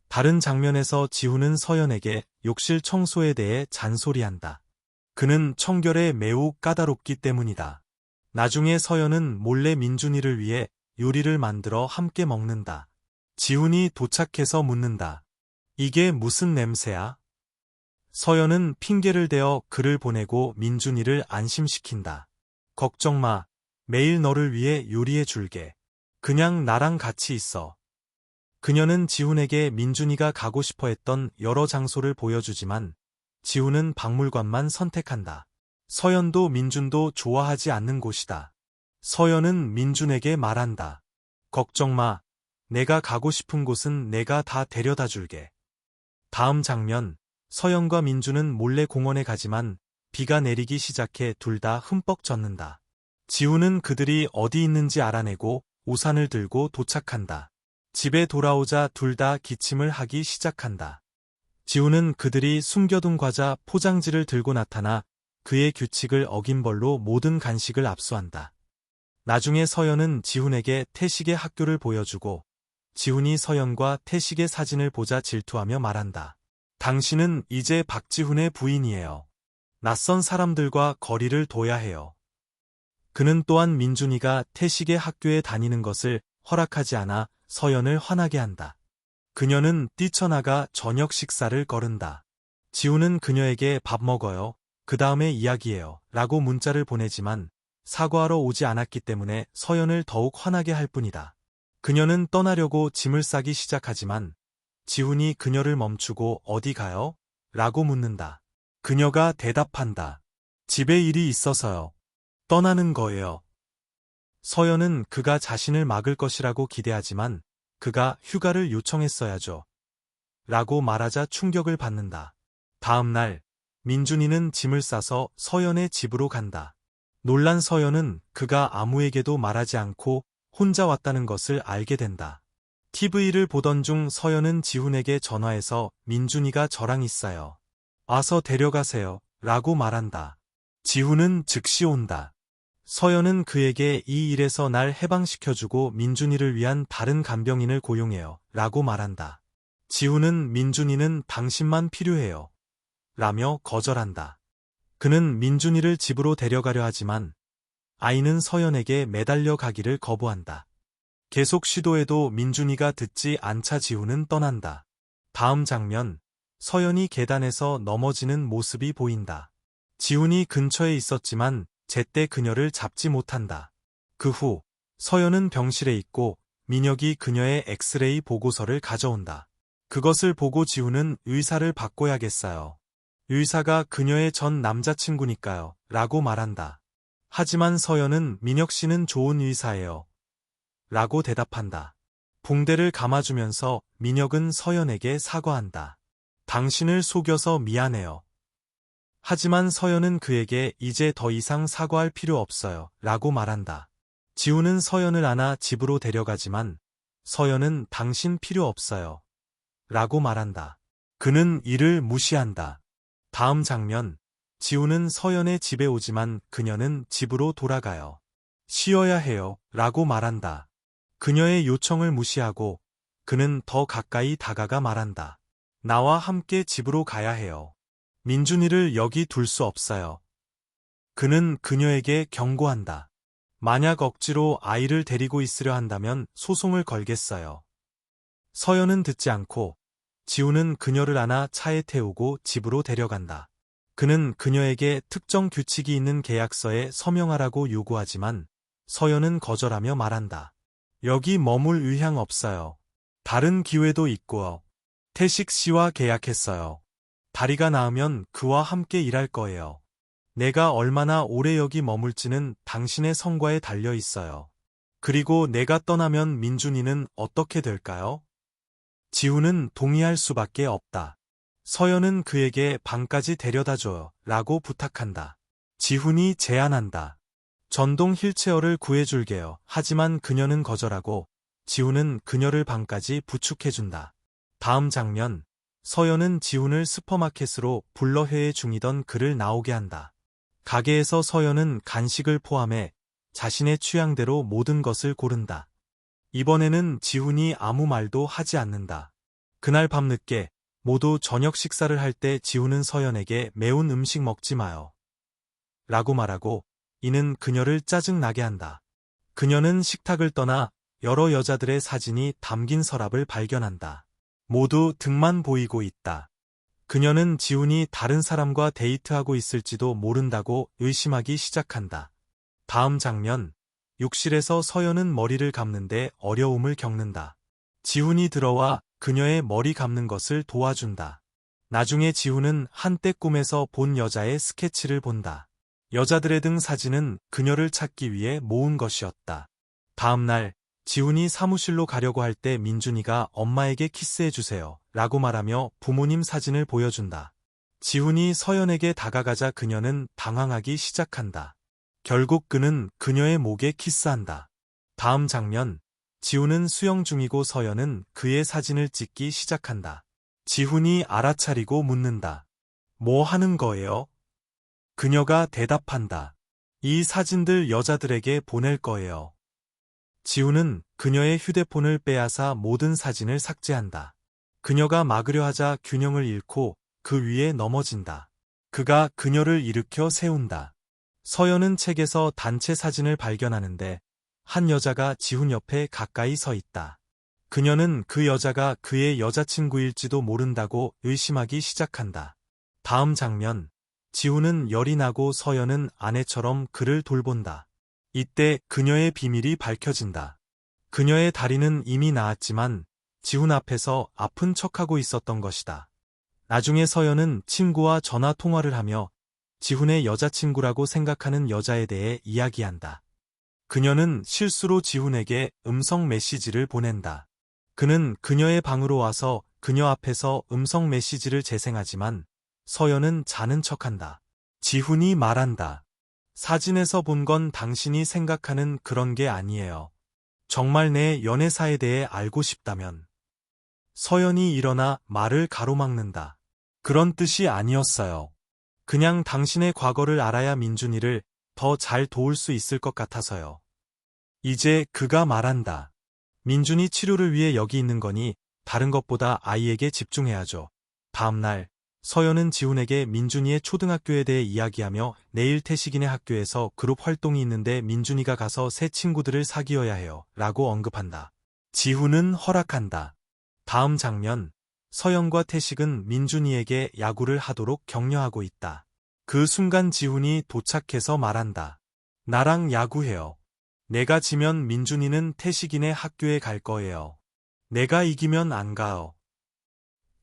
S1: 다른 장면에서 지훈은 서연에게 욕실 청소에 대해 잔소리한다. 그는 청결에 매우 까다롭기 때문이다. 나중에 서연은 몰래 민준이를 위해 요리를 만들어 함께 먹는다. 지훈이 도착해서 묻는다. 이게 무슨 냄새야? 서연은 핑계를 대어 그를 보내고 민준이를 안심시킨다. 걱정 마. 매일 너를 위해 요리해 줄게. 그냥 나랑 같이 있어. 그녀는 지훈에게 민준이가 가고 싶어 했던 여러 장소를 보여주지만 지훈은 박물관만 선택한다. 서연도 민준도 좋아하지 않는 곳이다. 서연은 민준에게 말한다. 걱정 마. 내가 가고 싶은 곳은 내가 다 데려다 줄게. 다음 장면, 서연과 민준은 몰래 공원에 가지만 비가 내리기 시작해 둘 다 흠뻑 젖는다. 지훈은 그들이 어디 있는지 알아내고 우산을 들고 도착한다. 집에 돌아오자 둘 다 기침을 하기 시작한다. 지훈은 그들이 숨겨둔 과자 포장지를 들고 나타나 그의 규칙을 어긴 벌로 모든 간식을 압수한다. 나중에 서연은 지훈에게 태식의 학교를 보여주고 지훈이 서연과 태식의 사진을 보자 질투하며 말한다. 당신은 이제 박지훈의 부인이에요. 낯선 사람들과 거리를 둬야 해요. 그는 또한 민준이가 태식의 학교에 다니는 것을 허락하지 않아 서연을 화나게 한다. 그녀는 뛰쳐나가 저녁 식사를 거른다. 지훈은 그녀에게 밥 먹어요. 그 다음에 이야기해요. 라고 문자를 보내지만 사과하러 오지 않았기 때문에 서연을 더욱 화나게 할 뿐이다. 그녀는 떠나려고 짐을 싸기 시작하지만 지훈이 그녀를 멈추고 어디 가요? 라고 묻는다. 그녀가 대답한다. 집에 일이 있어서요. 떠나는 거예요. 서연은 그가 자신을 막을 것이라고 기대하지만 그가 휴가를 요청했어야죠. 라고 말하자 충격을 받는다. 다음 날 민준이는 짐을 싸서 서연의 집으로 간다. 놀란 서연은 그가 아무에게도 말하지 않고 혼자 왔다는 것을 알게 된다. TV를 보던 중 서연은 지훈에게 전화해서 민준이가 저랑 있어요. 와서 데려가세요. 라고 말한다. 지훈은 즉시 온다. 서연은 그에게 이 일에서 날 해방시켜주고 민준이를 위한 다른 간병인을 고용해요. 라고 말한다. 지훈은 민준이는 당신만 필요해요. 라며 거절한다. 그는 민준이를 집으로 데려가려 하지만 아이는 서연에게 매달려 가기를 거부한다. 계속 시도해도 민준이가 듣지 않자 지훈은 떠난다. 다음 장면, 서연이 계단에서 넘어지는 모습이 보인다. 지훈이 근처에 있었지만 제때 그녀를 잡지 못한다. 그 후 서연은 병실에 있고 민혁이 그녀의 엑스레이 보고서를 가져온다. 그것을 보고 지훈은 의사를 바꿔야겠어요. 의사가 그녀의 전 남자친구니까요. 라고 말한다. 하지만 서연은 민혁 씨는 좋은 의사예요. 라고 대답한다. 붕대를 감아주면서 민혁은 서연에게 사과한다. 당신을 속여서 미안해요. 하지만 서연은 그에게 이제 더 이상 사과할 필요 없어요. 라고 말한다. 지훈은 서연을 안아 집으로 데려가지만 서연은 당신 필요 없어요. 라고 말한다. 그는 이를 무시한다. 다음 장면, 지훈은 서연의 집에 오지만 그녀는 집으로 돌아가요. 쉬어야 해요. 라고 말한다. 그녀의 요청을 무시하고 그는 더 가까이 다가가 말한다. 나와 함께 집으로 가야 해요. 민준이를 여기 둘 수 없어요. 그는 그녀에게 경고한다. 만약 억지로 아이를 데리고 있으려 한다면 소송을 걸겠어요. 서연은 듣지 않고 지훈은 그녀를 안아 차에 태우고 집으로 데려간다. 그는 그녀에게 특정 규칙이 있는 계약서에 서명하라고 요구하지만 서연은 거절하며 말한다. 여기 머물 의향 없어요. 다른 기회도 있고요. 태식 씨와 계약했어요. 다리가 나으면 그와 함께 일할 거예요. 내가 얼마나 오래 여기 머물지는 당신의 성과에 달려 있어요. 그리고 내가 떠나면 민준이는 어떻게 될까요? 지훈은 동의할 수밖에 없다. 서연은 그에게 방까지 데려다줘요. 라고 부탁한다. 지훈이 제안한다. 전동 휠체어를 구해줄게요. 하지만 그녀는 거절하고 지훈은 그녀를 방까지 부축해준다. 다음 장면, 서연은 지훈을 슈퍼마켓으로 불러 회의 중이던 그를 나오게 한다. 가게에서 서연은 간식을 포함해 자신의 취향대로 모든 것을 고른다. 이번에는 지훈이 아무 말도 하지 않는다. 그날 밤늦게 모두 저녁 식사를 할 때 지훈은 서연에게 매운 음식 먹지 마요. 라고 말하고 이는 그녀를 짜증나게 한다. 그녀는 식탁을 떠나 여러 여자들의 사진이 담긴 서랍을 발견한다. 모두 등만 보이고 있다. 그녀는 지훈이 다른 사람과 데이트하고 있을지도 모른다고 의심하기 시작한다. 다음 장면, 욕실에서 서연은 머리를 감는데 어려움을 겪는다. 지훈이 들어와 그녀의 머리 감는 것을 도와준다. 나중에 지훈은 한때 꿈에서 본 여자의 스케치를 본다. 여자들의 등 사진은 그녀를 찾기 위해 모은 것이었다. 다음 날, 지훈이 사무실로 가려고 할 때 민준이가 엄마에게 키스해주세요. 라고 말하며 부모님 사진을 보여준다. 지훈이 서연에게 다가가자 그녀는 당황하기 시작한다. 결국 그는 그녀의 목에 키스한다. 다음 장면, 지훈은 수영 중이고 서연은 그의 사진을 찍기 시작한다. 지훈이 알아차리고 묻는다. 뭐 하는 거예요? 그녀가 대답한다. 이 사진들 여자들에게 보낼 거예요. 지훈은 그녀의 휴대폰을 빼앗아 모든 사진을 삭제한다. 그녀가 막으려 하자 균형을 잃고 그 위에 넘어진다. 그가 그녀를 일으켜 세운다. 서연은 책에서 단체 사진을 발견하는데 한 여자가 지훈 옆에 가까이 서 있다. 그녀는 그 여자가 그의 여자친구일지도 모른다고 의심하기 시작한다. 다음 장면, 지훈은 열이 나고 서연은 아내처럼 그를 돌본다. 이때 그녀의 비밀이 밝혀진다. 그녀의 다리는 이미 나았지만 지훈 앞에서 아픈 척하고 있었던 것이다. 나중에 서연은 친구와 전화 통화를 하며 지훈의 여자친구라고 생각하는 여자에 대해 이야기한다. 그녀는 실수로 지훈에게 음성 메시지를 보낸다. 그는 그녀의 방으로 와서 그녀 앞에서 음성 메시지를 재생하지만 서연은 자는 척한다. 지훈이 말한다. 사진에서 본 건 당신이 생각하는 그런 게 아니에요. 정말 내 연애사에 대해 알고 싶다면. 서연이 일어나 말을 가로막는다. 그런 뜻이 아니었어요. 그냥 당신의 과거를 알아야 민준이를 더 잘 도울 수 있을 것 같아서요. 이제 그가 말한다. 민준이 치료를 위해 여기 있는 거니 다른 것보다 아이에게 집중해야죠. 다음 날 서연은 지훈에게 민준이의 초등학교에 대해 이야기하며 내일 태식이네 학교에서 그룹 활동이 있는데 민준이가 가서 새 친구들을 사귀어야 해요. 라고 언급한다. 지훈은 허락한다. 다음 장면, 서연과 태식은 민준이에게 야구를 하도록 격려하고 있다. 그 순간 지훈이 도착해서 말한다. 나랑 야구해요. 내가 지면 민준이는 태식이네 학교에 갈 거예요. 내가 이기면 안 가요.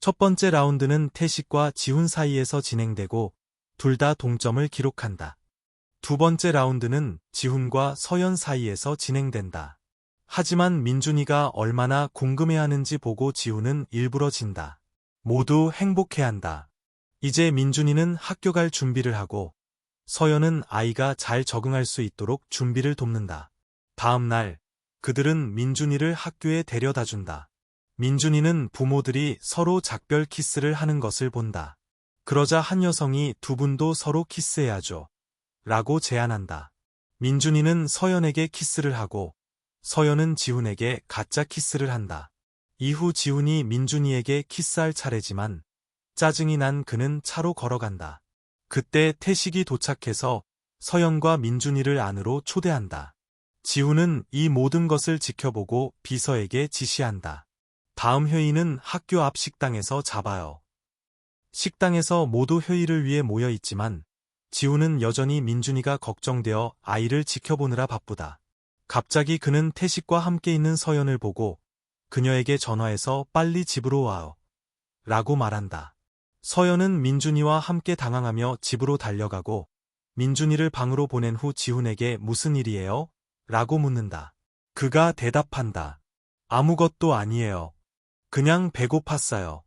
S1: 첫 번째 라운드는 태식과 지훈 사이에서 진행되고 둘 다 동점을 기록한다. 두 번째 라운드는 지훈과 서연 사이에서 진행된다. 하지만 민준이가 얼마나 궁금해하는지 보고 지훈은 일부러 진다. 모두 행복해한다. 이제 민준이는 학교 갈 준비를 하고 서연은 아이가 잘 적응할 수 있도록 준비를 돕는다. 다음 날 그들은 민준이를 학교에 데려다준다. 민준이는 부모들이 서로 작별 키스를 하는 것을 본다. 그러자 한 여성이 두 분도 서로 키스해야죠. 라고 제안한다. 민준이는 서연에게 키스를 하고 서연은 지훈에게 가짜 키스를 한다. 이후 지훈이 민준이에게 키스할 차례지만 짜증이 난 그는 차로 걸어간다. 그때 태식이 도착해서 서연과 민준이를 안으로 초대한다. 지훈은 이 모든 것을 지켜보고 비서에게 지시한다. 다음 회의는 학교 앞 식당에서 잡아요. 식당에서 모두 회의를 위해 모여 있지만 지훈은 여전히 민준이가 걱정되어 아이를 지켜보느라 바쁘다. 갑자기 그는 태식과 함께 있는 서연을 보고 그녀에게 전화해서 빨리 집으로 와요. 라고 말한다. 서연은 민준이와 함께 당황하며 집으로 달려가고 민준이를 방으로 보낸 후 지훈에게 무슨 일이에요? 라고 묻는다. 그가 대답한다. 아무것도 아니에요. 그냥 배고팠어요.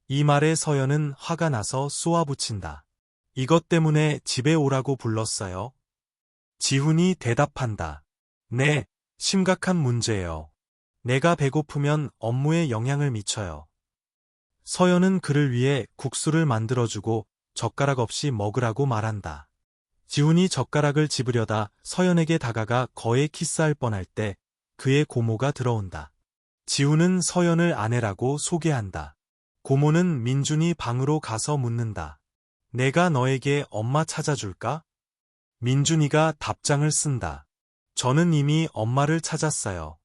S1: 이 말에 서연은 화가 나서 쏘아붙인다. 이것 때문에 집에 오라고 불렀어요? 지훈이 대답한다. 네, 심각한 문제예요. 내가 배고프면 업무에 영향을 미쳐요. 서연은 그를 위해 국수를 만들어주고 젓가락 없이 먹으라고 말한다. 지훈이 젓가락을 집으려다 서연에게 다가가 거의 키스할 뻔할 때 그의 고모가 들어온다. 지훈은 서연을 아내라고 소개한다. 고모는 민준이 방으로 가서 묻는다. 내가 너에게 엄마 찾아줄까? 민준이가 답장을 쓴다. 저는 이미 엄마를 찾았어요.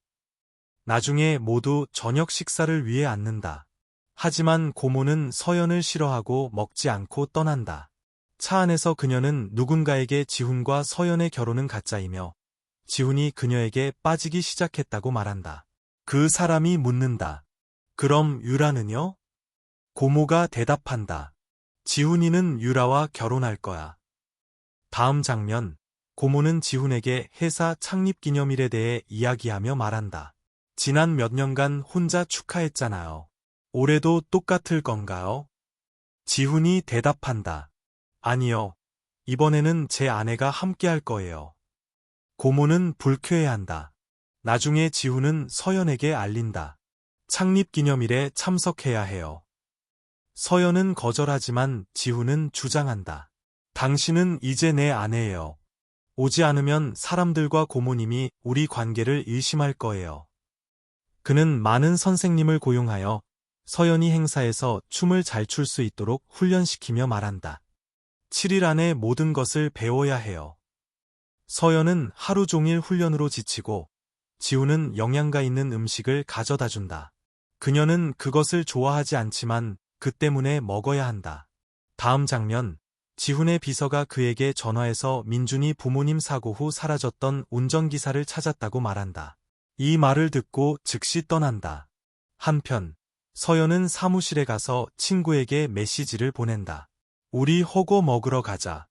S1: 나중에 모두 저녁 식사를 위해 앉는다. 하지만 고모는 서연을 싫어하고 먹지 않고 떠난다. 차 안에서 그녀는 누군가에게 지훈과 서연의 결혼은 가짜이며 지훈이 그녀에게 빠지기 시작했다고 말한다. 그 사람이 묻는다. 그럼 유라는요? 고모가 대답한다. 지훈이는 유라와 결혼할 거야. 다음 장면, 고모는 지훈에게 회사 창립 기념일에 대해 이야기하며 말한다. 지난 몇 년간 혼자 축하했잖아요. 올해도 똑같을 건가요? 지훈이 대답한다. 아니요. 이번에는 제 아내가 함께할 거예요. 고모는 불쾌해한다. 나중에 지훈은 서연에게 알린다. 창립 기념일에 참석해야 해요. 서연은 거절하지만 지훈은 주장한다. 당신은 이제 내 아내예요. 오지 않으면 사람들과 고모님이 우리 관계를 의심할 거예요. 그는 많은 선생님을 고용하여 서연이 행사에서 춤을 잘 출 수 있도록 훈련시키며 말한다. 7일 안에 모든 것을 배워야 해요. 서연은 하루 종일 훈련으로 지치고 지훈은 영양가 있는 음식을 가져다 준다. 그녀는 그것을 좋아하지 않지만 그 때문에 먹어야 한다. 다음 장면, 지훈의 비서가 그에게 전화해서 민준이 부모님 사고 후 사라졌던 운전기사를 찾았다고 말한다. 이 말을 듣고 즉시 떠난다. 한편 서연은 사무실에 가서 친구에게 메시지를 보낸다. 우리 호거 먹으러 가자.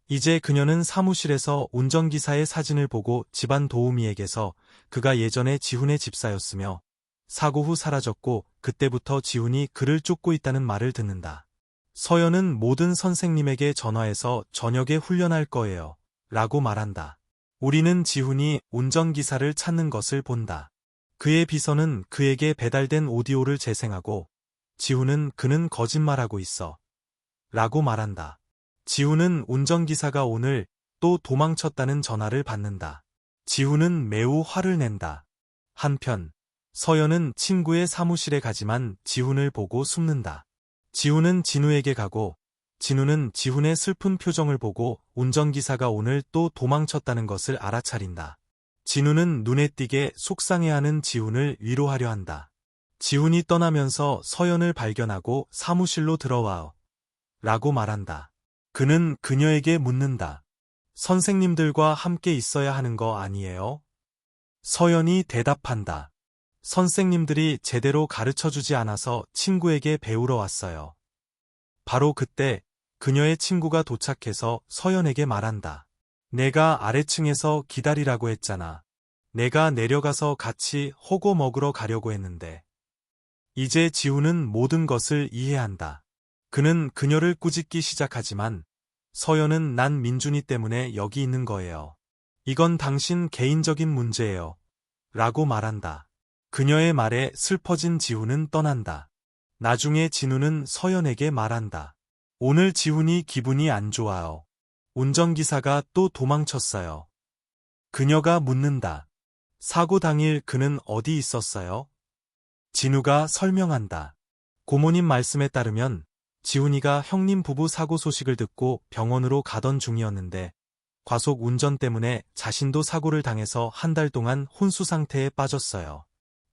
S1: 이제 그녀는 사무실에서 운전기사의 사진을 보고 집안 도우미에게서 그가 예전에 지훈의 집사였으며 사고 후 사라졌고 그때부터 지훈이 그를 쫓고 있다는 말을 듣는다. 서연은 모든 선생님에게 전화해서 저녁에 훈련할 거예요. 라고 말한다. 우리는 지훈이 운전기사를 찾는 것을 본다. 그의 비서는 그에게 배달된 오디오를 재생하고 지훈은 그는 거짓말하고 있어. 라고 말한다. 지훈은 운전기사가 오늘 또 도망쳤다는 전화를 받는다. 지훈은 매우 화를 낸다. 한편 서연은 친구의 사무실에 가지만 지훈을 보고 숨는다. 지훈은 진우에게 가고 진우는 지훈의 슬픈 표정을 보고 운전기사가 오늘 또 도망쳤다는 것을 알아차린다. 진우는 눈에 띄게 속상해하는 지훈을 위로하려 한다. 지훈이 떠나면서 서연을 발견하고 사무실로 들어와요. 라고 말한다. 그는 그녀에게 묻는다. 선생님들과 함께 있어야 하는 거 아니에요? 서연이 대답한다. 선생님들이 제대로 가르쳐주지 않아서 친구에게 배우러 왔어요. 바로 그때 그녀의 친구가 도착해서 서연에게 말한다. 내가 아래층에서 기다리라고 했잖아. 내가 내려가서 같이 호거 먹으러 가려고 했는데. 이제 지훈은 모든 것을 이해한다. 그는 그녀를 꾸짖기 시작하지만 서연은 난 민준이 때문에 여기 있는 거예요. 이건 당신 개인적인 문제예요. 라고 말한다. 그녀의 말에 슬퍼진 지훈은 떠난다. 나중에 진우는 서연에게 말한다. 오늘 지훈이 기분이 안 좋아요. 운전기사가 또 도망쳤어요. 그녀가 묻는다. 사고 당일 그는 어디 있었어요? 진우가 설명한다. 고모님 말씀에 따르면 지훈이가 형님 부부 사고 소식을 듣고 병원으로 가던 중이었는데 과속 운전 때문에 자신도 사고를 당해서 한 달 동안 혼수 상태에 빠졌어요.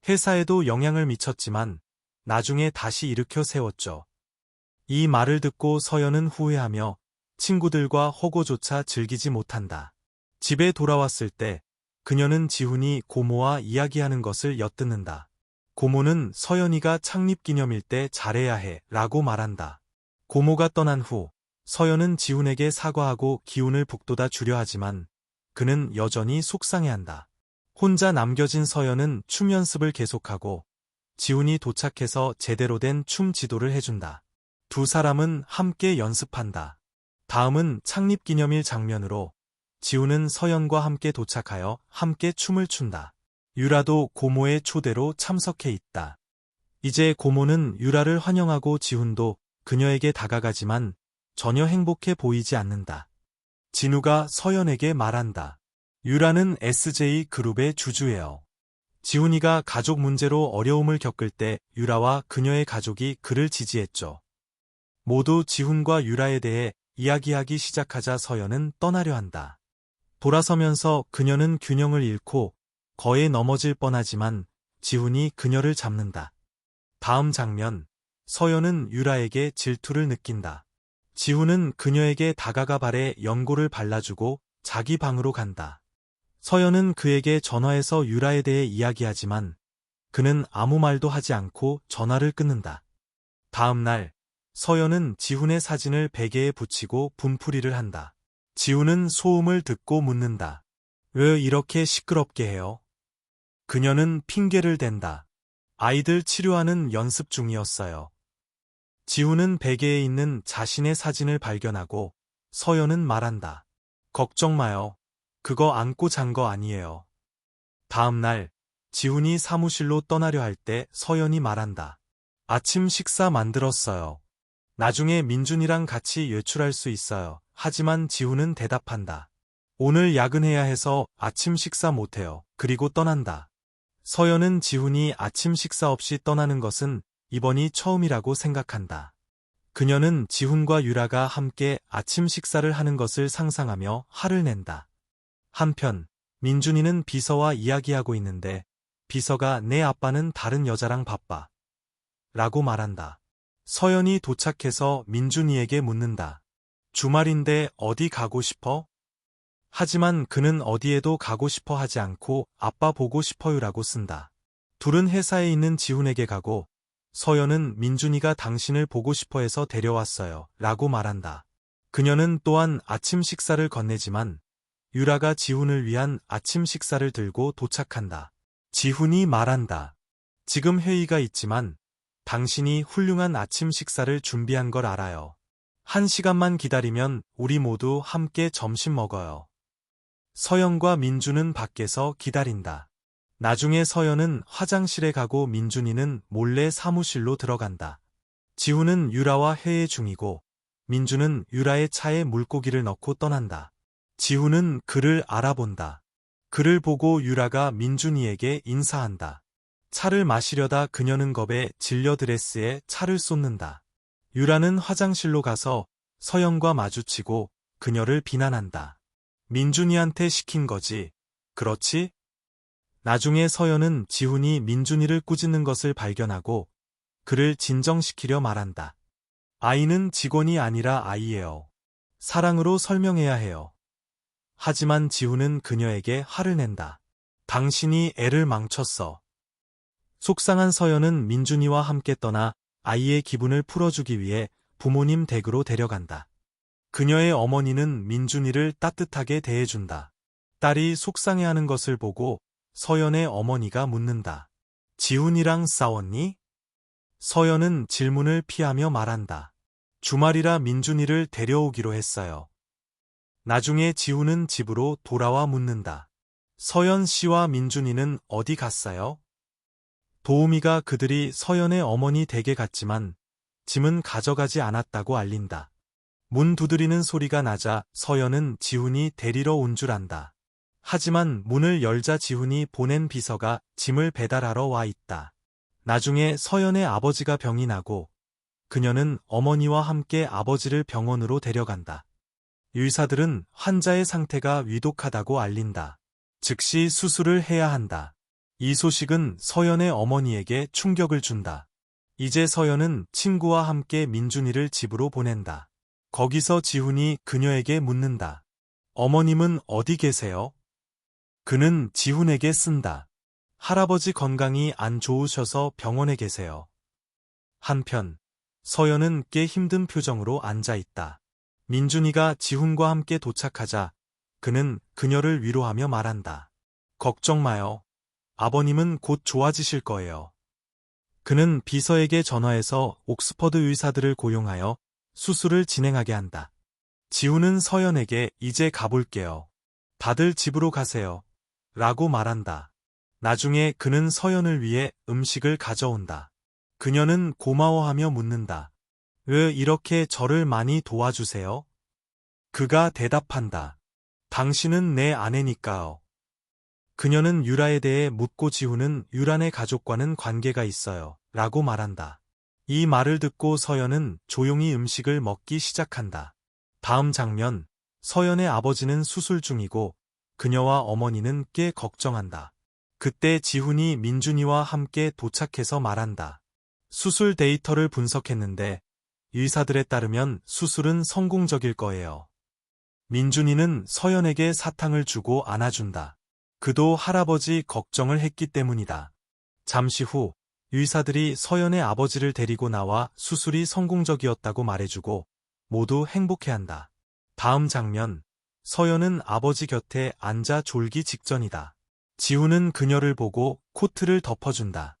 S1: 회사에도 영향을 미쳤지만 나중에 다시 일으켜 세웠죠. 이 말을 듣고 서연은 후회하며 친구들과 호거조차 즐기지 못한다. 집에 돌아왔을 때 그녀는 지훈이 고모와 이야기하는 것을 엿듣는다. 고모는 서연이가 창립기념일 때 잘해야 해 라고 말한다. 고모가 떠난 후 서연은 지훈에게 사과하고 기운을 북돋아 주려 하지만 그는 여전히 속상해한다. 혼자 남겨진 서연은 춤 연습을 계속하고 지훈이 도착해서 제대로 된 춤 지도를 해준다. 두 사람은 함께 연습한다. 다음은 창립기념일 장면으로 지훈은 서연과 함께 도착하여 함께 춤을 춘다. 유라도 고모의 초대로 참석해 있다. 이제 고모는 유라를 환영하고 지훈도 그녀에게 다가가지만 전혀 행복해 보이지 않는다. 진우가 서연에게 말한다. 유라는 SJ그룹의 주주예요. 지훈이가 가족 문제로 어려움을 겪을 때 유라와 그녀의 가족이 그를 지지했죠. 모두 지훈과 유라에 대해 이야기하기 시작하자 서연은 떠나려 한다. 돌아서면서 그녀는 균형을 잃고 거에 넘어질 뻔하지만 지훈이 그녀를 잡는다. 다음 장면, 서연은 유라에게 질투를 느낀다. 지훈은 그녀에게 다가가 발에 연고를 발라주고 자기 방으로 간다. 서연은 그에게 전화해서 유라에 대해 이야기하지만 그는 아무 말도 하지 않고 전화를 끊는다. 다음 날, 서연은 지훈의 사진을 베개에 붙이고 분풀이를 한다. 지훈은 소음을 듣고 묻는다. 왜 이렇게 시끄럽게 해요? 그녀는 핑계를 댄다. 아이들 치료하는 연습 중이었어요. 지훈은 베개에 있는 자신의 사진을 발견하고 서연은 말한다. 걱정 마요. 그거 안고 잔 거 아니에요. 다음 날 지훈이 사무실로 떠나려 할 때 서연이 말한다. 아침 식사 만들었어요. 나중에 민준이랑 같이 외출할 수 있어요. 하지만 지훈은 대답한다. 오늘 야근해야 해서 아침 식사 못해요. 그리고 떠난다. 서연은 지훈이 아침 식사 없이 떠나는 것은 이번이 처음이라고 생각한다. 그녀는 지훈과 유라가 함께 아침 식사를 하는 것을 상상하며 화를 낸다. 한편 민준이는 비서와 이야기하고 있는데 비서가 내 아빠는 다른 여자랑 바빠. 라고 말한다. 서연이 도착해서 민준이에게 묻는다. 주말인데 어디 가고 싶어? 하지만 그는 어디에도 가고 싶어 하지 않고 아빠 보고 싶어요라고 쓴다. 둘은 회사에 있는 지훈에게 가고 서연은 민준이가 당신을 보고 싶어 해서 데려왔어요 라고 말한다. 그녀는 또한 아침 식사를 건네지만 유라가 지훈을 위한 아침 식사를 들고 도착한다. 지훈이 말한다. 지금 회의가 있지만 당신이 훌륭한 아침 식사를 준비한 걸 알아요. 1시간만 기다리면 우리 모두 함께 점심 먹어요. 서연과 민준은 밖에서 기다린다. 나중에 서연은 화장실에 가고 민준이는 몰래 사무실로 들어간다. 지훈은 유라와 회의 중이고 민준은 유라의 차에 물고기를 넣고 떠난다. 지훈은 그를 알아본다. 그를 보고 유라가 민준이에게 인사한다. 차를 마시려다 그녀는 겁에 질려 드레스에 차를 쏟는다. 유라는 화장실로 가서 서연과 마주치고 그녀를 비난한다. 민준이한테 시킨 거지. 그렇지? 나중에 서연은 지훈이 민준이를 꾸짖는 것을 발견하고 그를 진정시키려 말한다. 아이는 직원이 아니라 아이예요. 사랑으로 설명해야 해요. 하지만 지훈은 그녀에게 화를 낸다. 당신이 애를 망쳤어. 속상한 서연은 민준이와 함께 떠나 아이의 기분을 풀어주기 위해 부모님 댁으로 데려간다. 그녀의 어머니는 민준이를 따뜻하게 대해준다. 딸이 속상해하는 것을 보고 서연의 어머니가 묻는다. 지훈이랑 싸웠니? 서연은 질문을 피하며 말한다. 주말이라 민준이를 데려오기로 했어요. 나중에 지훈은 집으로 돌아와 묻는다. 서연 씨와 민준이는 어디 갔어요? 도우미가 그들이 서연의 어머니 댁에 갔지만 짐은 가져가지 않았다고 알린다. 문 두드리는 소리가 나자 서연은 지훈이 데리러 온 줄 안다. 하지만 문을 열자 지훈이 보낸 비서가 짐을 배달하러 와 있다. 나중에 서연의 아버지가 병이 나고 그녀는 어머니와 함께 아버지를 병원으로 데려간다. 의사들은 환자의 상태가 위독하다고 알린다. 즉시 수술을 해야 한다. 이 소식은 서연의 어머니에게 충격을 준다. 이제 서연은 친구와 함께 민준이를 집으로 보낸다. 거기서 지훈이 그녀에게 묻는다. 어머님은 어디 계세요? 그는 지훈에게 쓴다. 할아버지 건강이 안 좋으셔서 병원에 계세요. 한편 서연은 꽤 힘든 표정으로 앉아 있다. 민준이가 지훈과 함께 도착하자 그는 그녀를 위로하며 말한다. 걱정 마요. 아버님은 곧 좋아지실 거예요. 그는 비서에게 전화해서 옥스퍼드 의사들을 고용하여 수술을 진행하게 한다. 지훈은 서연에게 이제 가볼게요. 다들 집으로 가세요. 라고 말한다. 나중에 그는 서연을 위해 음식을 가져온다. 그녀는 고마워하며 묻는다. 왜 이렇게 저를 많이 도와주세요? 그가 대답한다. 당신은 내 아내니까요. 그녀는 유라에 대해 묻고 지훈은 유라네 가족과는 관계가 있어요. 라고 말한다. 이 말을 듣고 서연은 조용히 음식을 먹기 시작한다. 다음 장면, 서연의 아버지는 수술 중이고 그녀와 어머니는 꽤 걱정한다. 그때 지훈이 민준이와 함께 도착해서 말한다. 수술 데이터를 분석했는데 의사들에 따르면 수술은 성공적일 거예요. 민준이는 서연에게 사탕을 주고 안아준다. 그도 할아버지 걱정을 했기 때문이다. 잠시 후 의사들이 서연의 아버지를 데리고 나와 수술이 성공적이었다고 말해주고 모두 행복해한다. 다음 장면, 서연은 아버지 곁에 앉아 졸기 직전이다. 지훈은 그녀를 보고 코트를 덮어준다.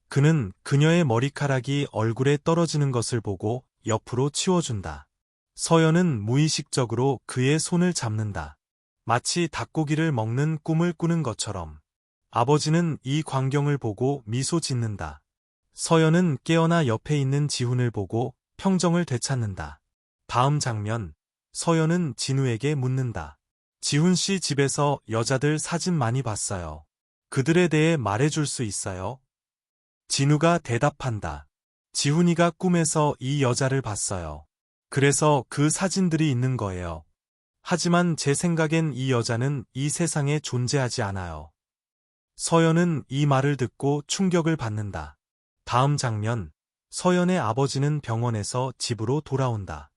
S1: 그는 그녀의 머리카락이 얼굴에 떨어지는 것을 보고 옆으로 치워준다. 서연은 무의식적으로 그의 손을 잡는다. 마치 닭고기를 먹는 꿈을 꾸는 것처럼. 아버지는 이 광경을 보고 미소 짓는다. 서연은 깨어나 옆에 있는 지훈을 보고 평정을 되찾는다. 다음 장면, 서연은 진우에게 묻는다. 지훈 씨 집에서 여자들 사진 많이 봤어요. 그들에 대해 말해줄 수 있어요? 진우가 대답한다. 지훈이가 꿈에서 이 여자를 봤어요. 그래서 그 사진들이 있는 거예요. 하지만 제 생각엔 이 여자는 이 세상에 존재하지 않아요. 서연은 이 말을 듣고 충격을 받는다. 다음 장면, 서연의 아버지는 병원에서 집으로 돌아온다.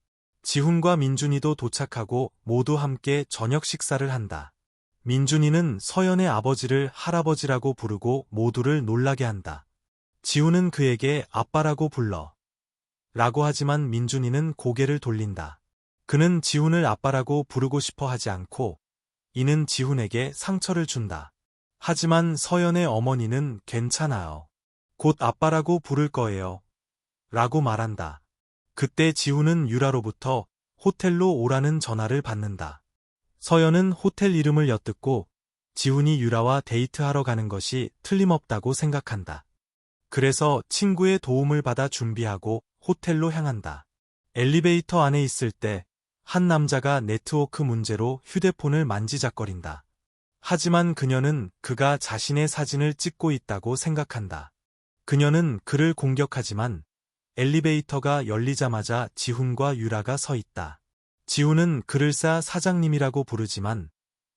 S1: 지훈과 민준이도 도착하고 모두 함께 저녁 식사를 한다. 민준이는 서연의 아버지를 할아버지라고 부르고 모두를 놀라게 한다. 지훈은 그에게 아빠라고 불러. 라고 하지만 민준이는 고개를 돌린다. 그는 지훈을 아빠라고 부르고 싶어 하지 않고 이는 지훈에게 상처를 준다. 하지만 서연의 어머니는 괜찮아요. 곧 아빠라고 부를 거예요. 라고 말한다. 그때 지훈은 유라로부터 호텔로 오라는 전화를 받는다. 서연은 호텔 이름을 엿듣고 지훈이 유라와 데이트하러 가는 것이 틀림없다고 생각한다. 그래서 친구의 도움을 받아 준비하고 호텔로 향한다. 엘리베이터 안에 있을 때 한 남자가 네트워크 문제로 휴대폰을 만지작거린다. 하지만 그녀는 그가 자신의 사진을 찍고 있다고 생각한다. 그녀는 그를 공격하지만 엘리베이터가 열리자마자 지훈과 유라가 서 있다. 지훈은 그를 사장님이라고 부르지만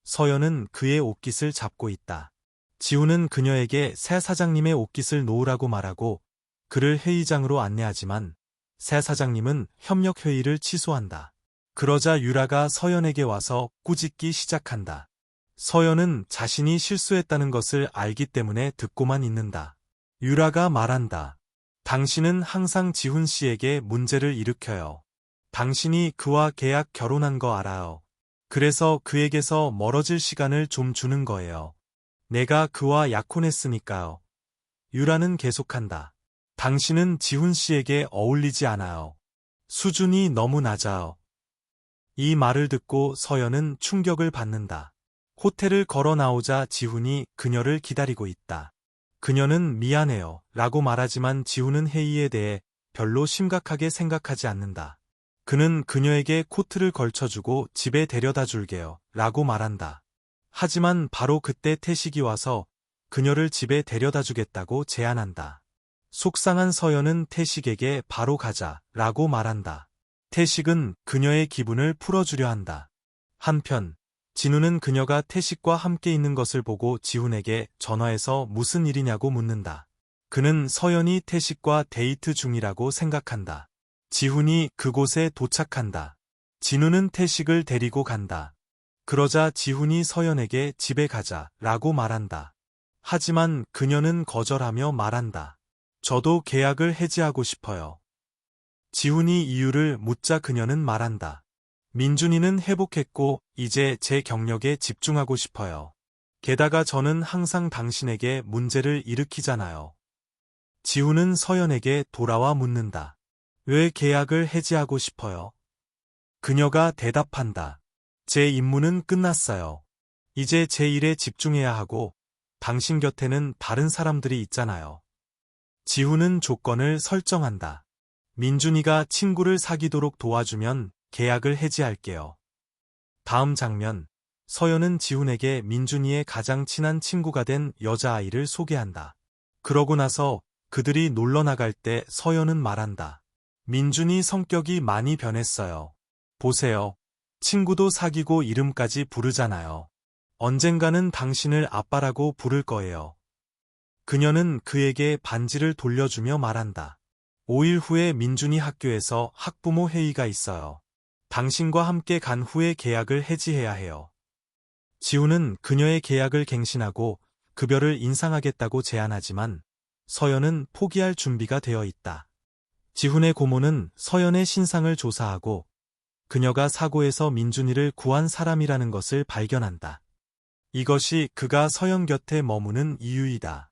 S1: 서연은 그의 옷깃을 잡고 있다. 지훈은 그녀에게 새 사장님의 옷깃을 놓으라고 말하고 그를 회의장으로 안내하지만 새 사장님은 협력회의를 취소한다. 그러자 유라가 서연에게 와서 꾸짖기 시작한다. 서연은 자신이 실수했다는 것을 알기 때문에 듣고만 있는다. 유라가 말한다. 당신은 항상 지훈 씨에게 문제를 일으켜요. 당신이 그와 계약 결혼한 거 알아요. 그래서 그에게서 멀어질 시간을 좀 주는 거예요. 내가 그와 약혼했으니까요. 유라는 계속한다. 당신은 지훈 씨에게 어울리지 않아요. 수준이 너무 낮아요. 이 말을 듣고 서연은 충격을 받는다. 호텔을 걸어 나오자 지훈이 그녀를 기다리고 있다. 그녀는 미안해요. 라고 말하지만 지훈은 회의에 대해 별로 심각하게 생각하지 않는다. 그는 그녀에게 코트를 걸쳐주고 집에 데려다 줄게요. 라고 말한다. 하지만 바로 그때 태식이 와서 그녀를 집에 데려다 주겠다고 제안한다. 속상한 서연은 태식에게 바로 가자. 라고 말한다. 태식은 그녀의 기분을 풀어주려 한다. 한편 진우는 그녀가 태식과 함께 있는 것을 보고 지훈에게 전화해서 무슨 일이냐고 묻는다. 그는 서연이 태식과 데이트 중이라고 생각한다. 지훈이 그곳에 도착한다. 진우는 태식을 데리고 간다. 그러자 지훈이 서연에게 집에 가자 라고 말한다. 하지만 그녀는 거절하며 말한다. 저도 계약을 해지하고 싶어요. 지훈이 이유를 묻자 그녀는 말한다. 민준이는 회복했고 이제 제 경력에 집중하고 싶어요. 게다가 저는 항상 당신에게 문제를 일으키잖아요. 지훈은 서연에게 돌아와 묻는다. 왜 계약을 해지하고 싶어요? 그녀가 대답한다. 제 임무는 끝났어요. 이제 제 일에 집중해야 하고 당신 곁에는 다른 사람들이 있잖아요. 지훈은 조건을 설정한다. 민준이가 친구를 사귀도록 도와주면 계약을 해지할게요. 다음 장면, 서연은 지훈에게 민준이의 가장 친한 친구가 된 여자아이를 소개한다. 그러고 나서 그들이 놀러 나갈 때 서연은 말한다. 민준이 성격이 많이 변했어요. 보세요. 친구도 사귀고 이름까지 부르잖아요. 언젠가는 당신을 아빠라고 부를 거예요. 그녀는 그에게 반지를 돌려주며 말한다. 5일 후에 민준이 학교에서 학부모 회의가 있어요. 당신과 함께 간 후에 계약을 해지해야 해요. 지훈은 그녀의 계약을 갱신하고 급여를 인상하겠다고 제안하지만 서연은 포기할 준비가 되어 있다. 지훈의 고모는 서연의 신상을 조사하고 그녀가 사고에서 민준이를 구한 사람이라는 것을 발견한다. 이것이 그가 서연 곁에 머무는 이유이다.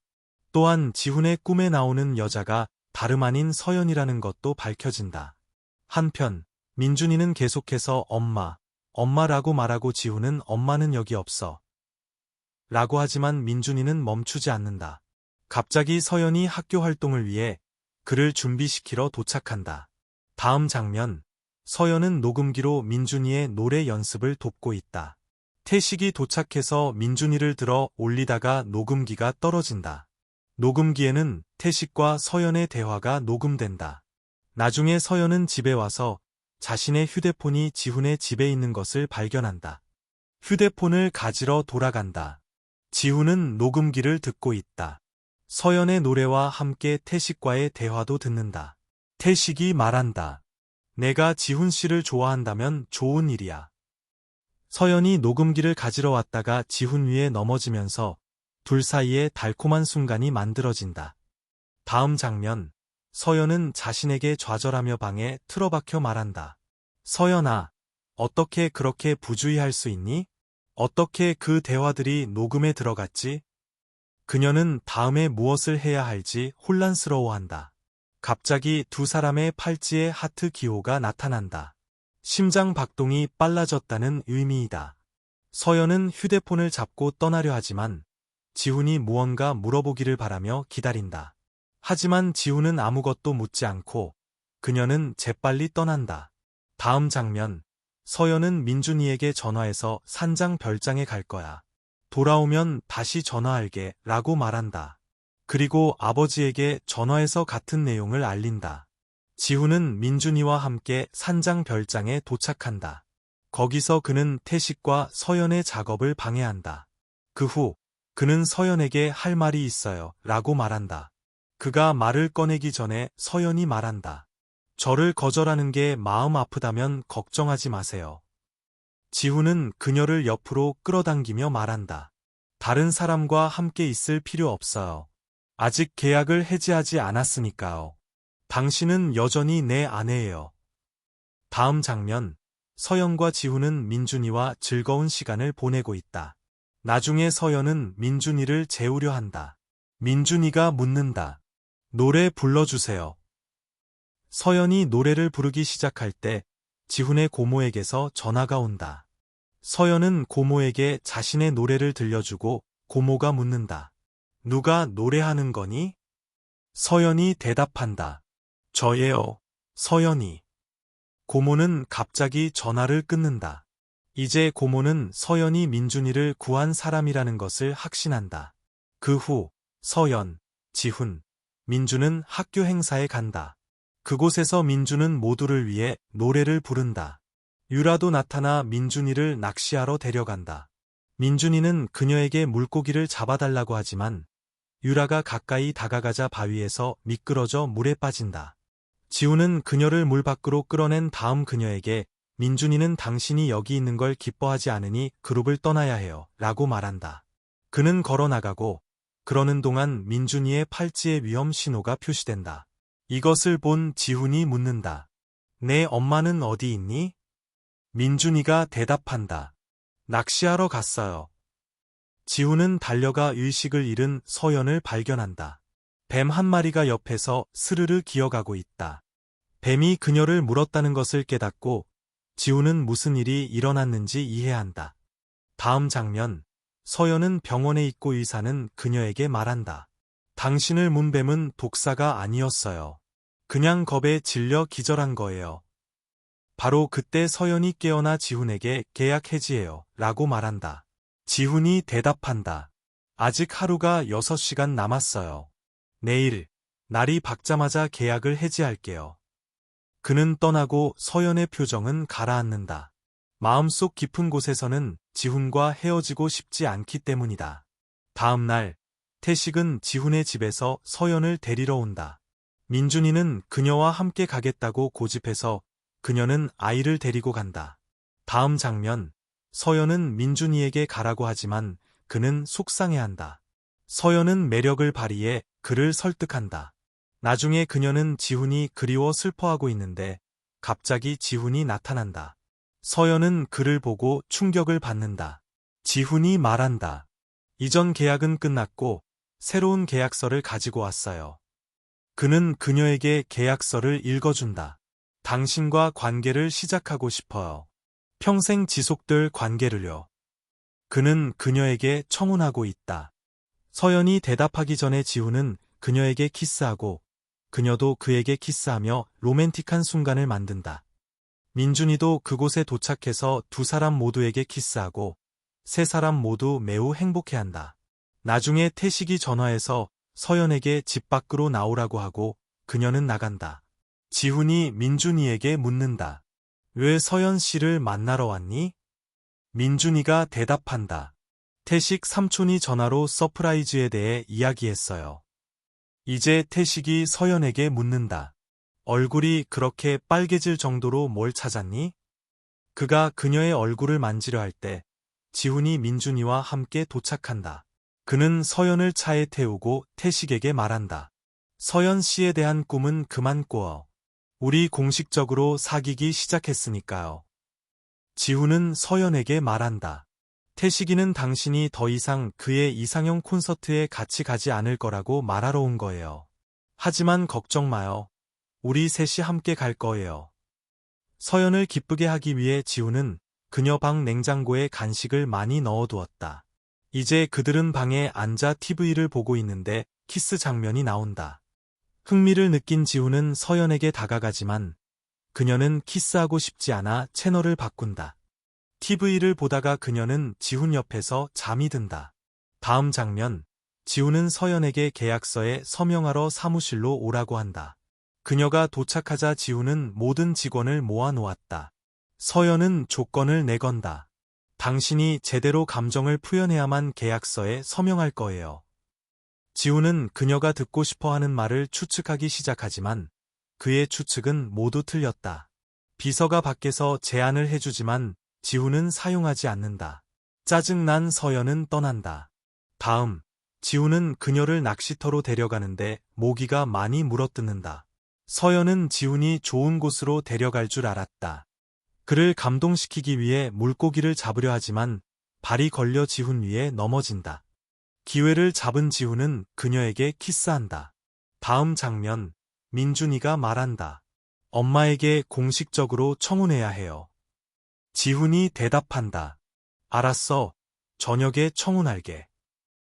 S1: 또한 지훈의 꿈에 나오는 여자가 다름 아닌 서연이라는 것도 밝혀진다. 한편 민준이는 계속해서 엄마라고 말하고 지훈은 엄마는 여기 없어. 라고 하지만 민준이는 멈추지 않는다. 갑자기 서연이 학교 활동을 위해 그를 준비시키러 도착한다. 다음 장면, 서연은 녹음기로 민준이의 노래 연습을 돕고 있다. 태식이 도착해서 민준이를 들어 올리다가 녹음기가 떨어진다. 녹음기에는 태식과 서연의 대화가 녹음된다. 나중에 서연은 집에 와서 자신의 휴대폰이 지훈의 집에 있는 것을 발견한다. 휴대폰을 가지러 돌아간다. 지훈은 녹음기를 듣고 있다. 서연의 노래와 함께 태식과의 대화도 듣는다. 태식이 말한다. 내가 지훈 씨를 좋아한다면 좋은 일이야. 서연이 녹음기를 가지러 왔다가 지훈 위에 넘어지면서 둘 사이에 달콤한 순간이 만들어진다. 다음 장면, 서연은 자신에게 좌절하며 방에 틀어박혀 말한다. 서연아, 어떻게 그렇게 부주의할 수 있니? 어떻게 그 대화들이 녹음에 들어갔지? 그녀는 다음에 무엇을 해야 할지 혼란스러워한다. 갑자기 두 사람의 팔찌에 하트 기호가 나타난다. 심장 박동이 빨라졌다는 의미이다. 서연은 휴대폰을 잡고 떠나려 하지만 지훈이 무언가 물어보기를 바라며 기다린다. 하지만 지훈은 아무것도 묻지 않고 그녀는 재빨리 떠난다. 다음 장면, 서연은 민준이에게 전화해서 산장 별장에 갈 거야. 돌아오면 다시 전화할게 라고 말한다. 그리고 아버지에게 전화해서 같은 내용을 알린다. 지훈은 민준이와 함께 산장 별장에 도착한다. 거기서 그는 태식과 서연의 작업을 방해한다. 그 후 그는 서연에게 할 말이 있어요 라고 말한다. 그가 말을 꺼내기 전에 서연이 말한다. 저를 거절하는 게 마음 아프다면 걱정하지 마세요. 지훈은 그녀를 옆으로 끌어당기며 말한다. 다른 사람과 함께 있을 필요 없어요. 아직 계약을 해지하지 않았으니까요. 당신은 여전히 내 아내예요. 다음 장면, 서연과 지훈은 민준이와 즐거운 시간을 보내고 있다. 나중에 서연은 민준이를 재우려 한다. 민준이가 묻는다. 노래 불러주세요. 서연이 노래를 부르기 시작할 때 지훈의 고모에게서 전화가 온다. 서연은 고모에게 자신의 노래를 들려주고 고모가 묻는다. 누가 노래하는 거니? 서연이 대답한다. 저예요, 서연이. 고모는 갑자기 전화를 끊는다. 이제 고모는 서연이 민준이를 구한 사람이라는 것을 확신한다. 그 후 서연, 지훈, 민준은 학교 행사에 간다. 그곳에서 민준은 모두를 위해 노래를 부른다. 유라도 나타나 민준이를 낚시하러 데려간다. 민준이는 그녀에게 물고기를 잡아달라고 하지만 유라가 가까이 다가가자 바위에서 미끄러져 물에 빠진다. 지훈은 그녀를 물 밖으로 끌어낸 다음 그녀에게 민준이는 당신이 여기 있는 걸 기뻐하지 않으니 그룹을 떠나야 해요 라고 말한다. 그는 걸어나가고 그러는 동안 민준이의 팔찌의 위험 신호가 표시된다. 이것을 본 지훈이 묻는다. 내 엄마는 어디 있니? 민준이가 대답한다. 낚시하러 갔어요. 지훈은 달려가 의식을 잃은 서연을 발견한다. 뱀 한 마리가 옆에서 스르르 기어가고 있다. 뱀이 그녀를 물었다는 것을 깨닫고 지훈은 무슨 일이 일어났는지 이해한다. 다음 장면, 서연은 병원에 있고 의사는 그녀에게 말한다. 당신을 문 뱀은 독사가 아니었어요. 그냥 겁에 질려 기절한 거예요. 바로 그때 서연이 깨어나 지훈에게 계약 해지해요 라고 말한다. 지훈이 대답한다. 아직 하루가 6시간 남았어요. 내일, 날이 밝자마자 계약을 해지할게요. 그는 떠나고 서연의 표정은 가라앉는다. 마음속 깊은 곳에서는 지훈과 헤어지고 싶지 않기 때문이다. 다음 날, 태식은 지훈의 집에서 서연을 데리러 온다. 민준이는 그녀와 함께 가겠다고 고집해서 그녀는 아이를 데리고 간다. 다음 장면, 서연은 민준이에게 가라고 하지만 그는 속상해한다. 서연은 매력을 발휘해 그를 설득한다. 나중에 그녀는 지훈이 그리워 슬퍼하고 있는데 갑자기 지훈이 나타난다. 서연은 그를 보고 충격을 받는다. 지훈이 말한다. 이전 계약은 끝났고 새로운 계약서를 가지고 왔어요. 그는 그녀에게 계약서를 읽어준다. 당신과 관계를 시작하고 싶어요. 평생 지속될 관계를요. 그는 그녀에게 청혼하고 있다. 서연이 대답하기 전에 지훈은 그녀에게 키스하고 그녀도 그에게 키스하며 로맨틱한 순간을 만든다. 민준이도 그곳에 도착해서 두 사람 모두에게 키스하고 세 사람 모두 매우 행복해한다. 나중에 태식이 전화해서 서연에게 집 밖으로 나오라고 하고 그녀는 나간다. 지훈이 민준이에게 묻는다. 왜 서연 씨를 만나러 왔니? 민준이가 대답한다. 태식 삼촌이 전화로 서프라이즈에 대해 이야기했어요. 이제 태식이 서연에게 묻는다. 얼굴이 그렇게 빨개질 정도로 뭘 찾았니? 그가 그녀의 얼굴을 만지려 할 때 지훈이 민준이와 함께 도착한다. 그는 서연을 차에 태우고 태식에게 말한다. 서연 씨에 대한 꿈은 그만 꿔. 우리 공식적으로 사귀기 시작했으니까요. 지훈은 서연에게 말한다. 태식이는 당신이 더 이상 그의 이상형 콘서트에 같이 가지 않을 거라고 말하러 온 거예요. 하지만 걱정 마요. 우리 셋이 함께 갈 거예요. 서연을 기쁘게 하기 위해 지훈은 그녀 방 냉장고에 간식을 많이 넣어두었다. 이제 그들은 방에 앉아 TV를 보고 있는데 키스 장면이 나온다. 흥미를 느낀 지훈은 서연에게 다가가지만 그녀는 키스하고 싶지 않아 채널을 바꾼다. TV를 보다가 그녀는 지훈 옆에서 잠이 든다. 다음 장면, 지훈은 서연에게 계약서에 서명하러 사무실로 오라고 한다. 그녀가 도착하자 지훈은 모든 직원을 모아놓았다. 서연은 조건을 내건다. 당신이 제대로 감정을 표현해야만 계약서에 서명할 거예요. 지훈은 그녀가 듣고 싶어하는 말을 추측하기 시작하지만 그의 추측은 모두 틀렸다. 비서가 밖에서 제안을 해주지만 지훈은 사용하지 않는다. 짜증난 서연은 떠난다. 다음, 지훈은 그녀를 낚시터로 데려가는데 모기가 많이 물어뜯는다. 서연은 지훈이 좋은 곳으로 데려갈 줄 알았다. 그를 감동시키기 위해 물고기를 잡으려 하지만 발이 걸려 지훈 위에 넘어진다. 기회를 잡은 지훈은 그녀에게 키스한다. 다음 장면, 민준이가 말한다. 엄마에게 공식적으로 청혼해야 해요. 지훈이 대답한다. 알았어. 저녁에 청혼할게.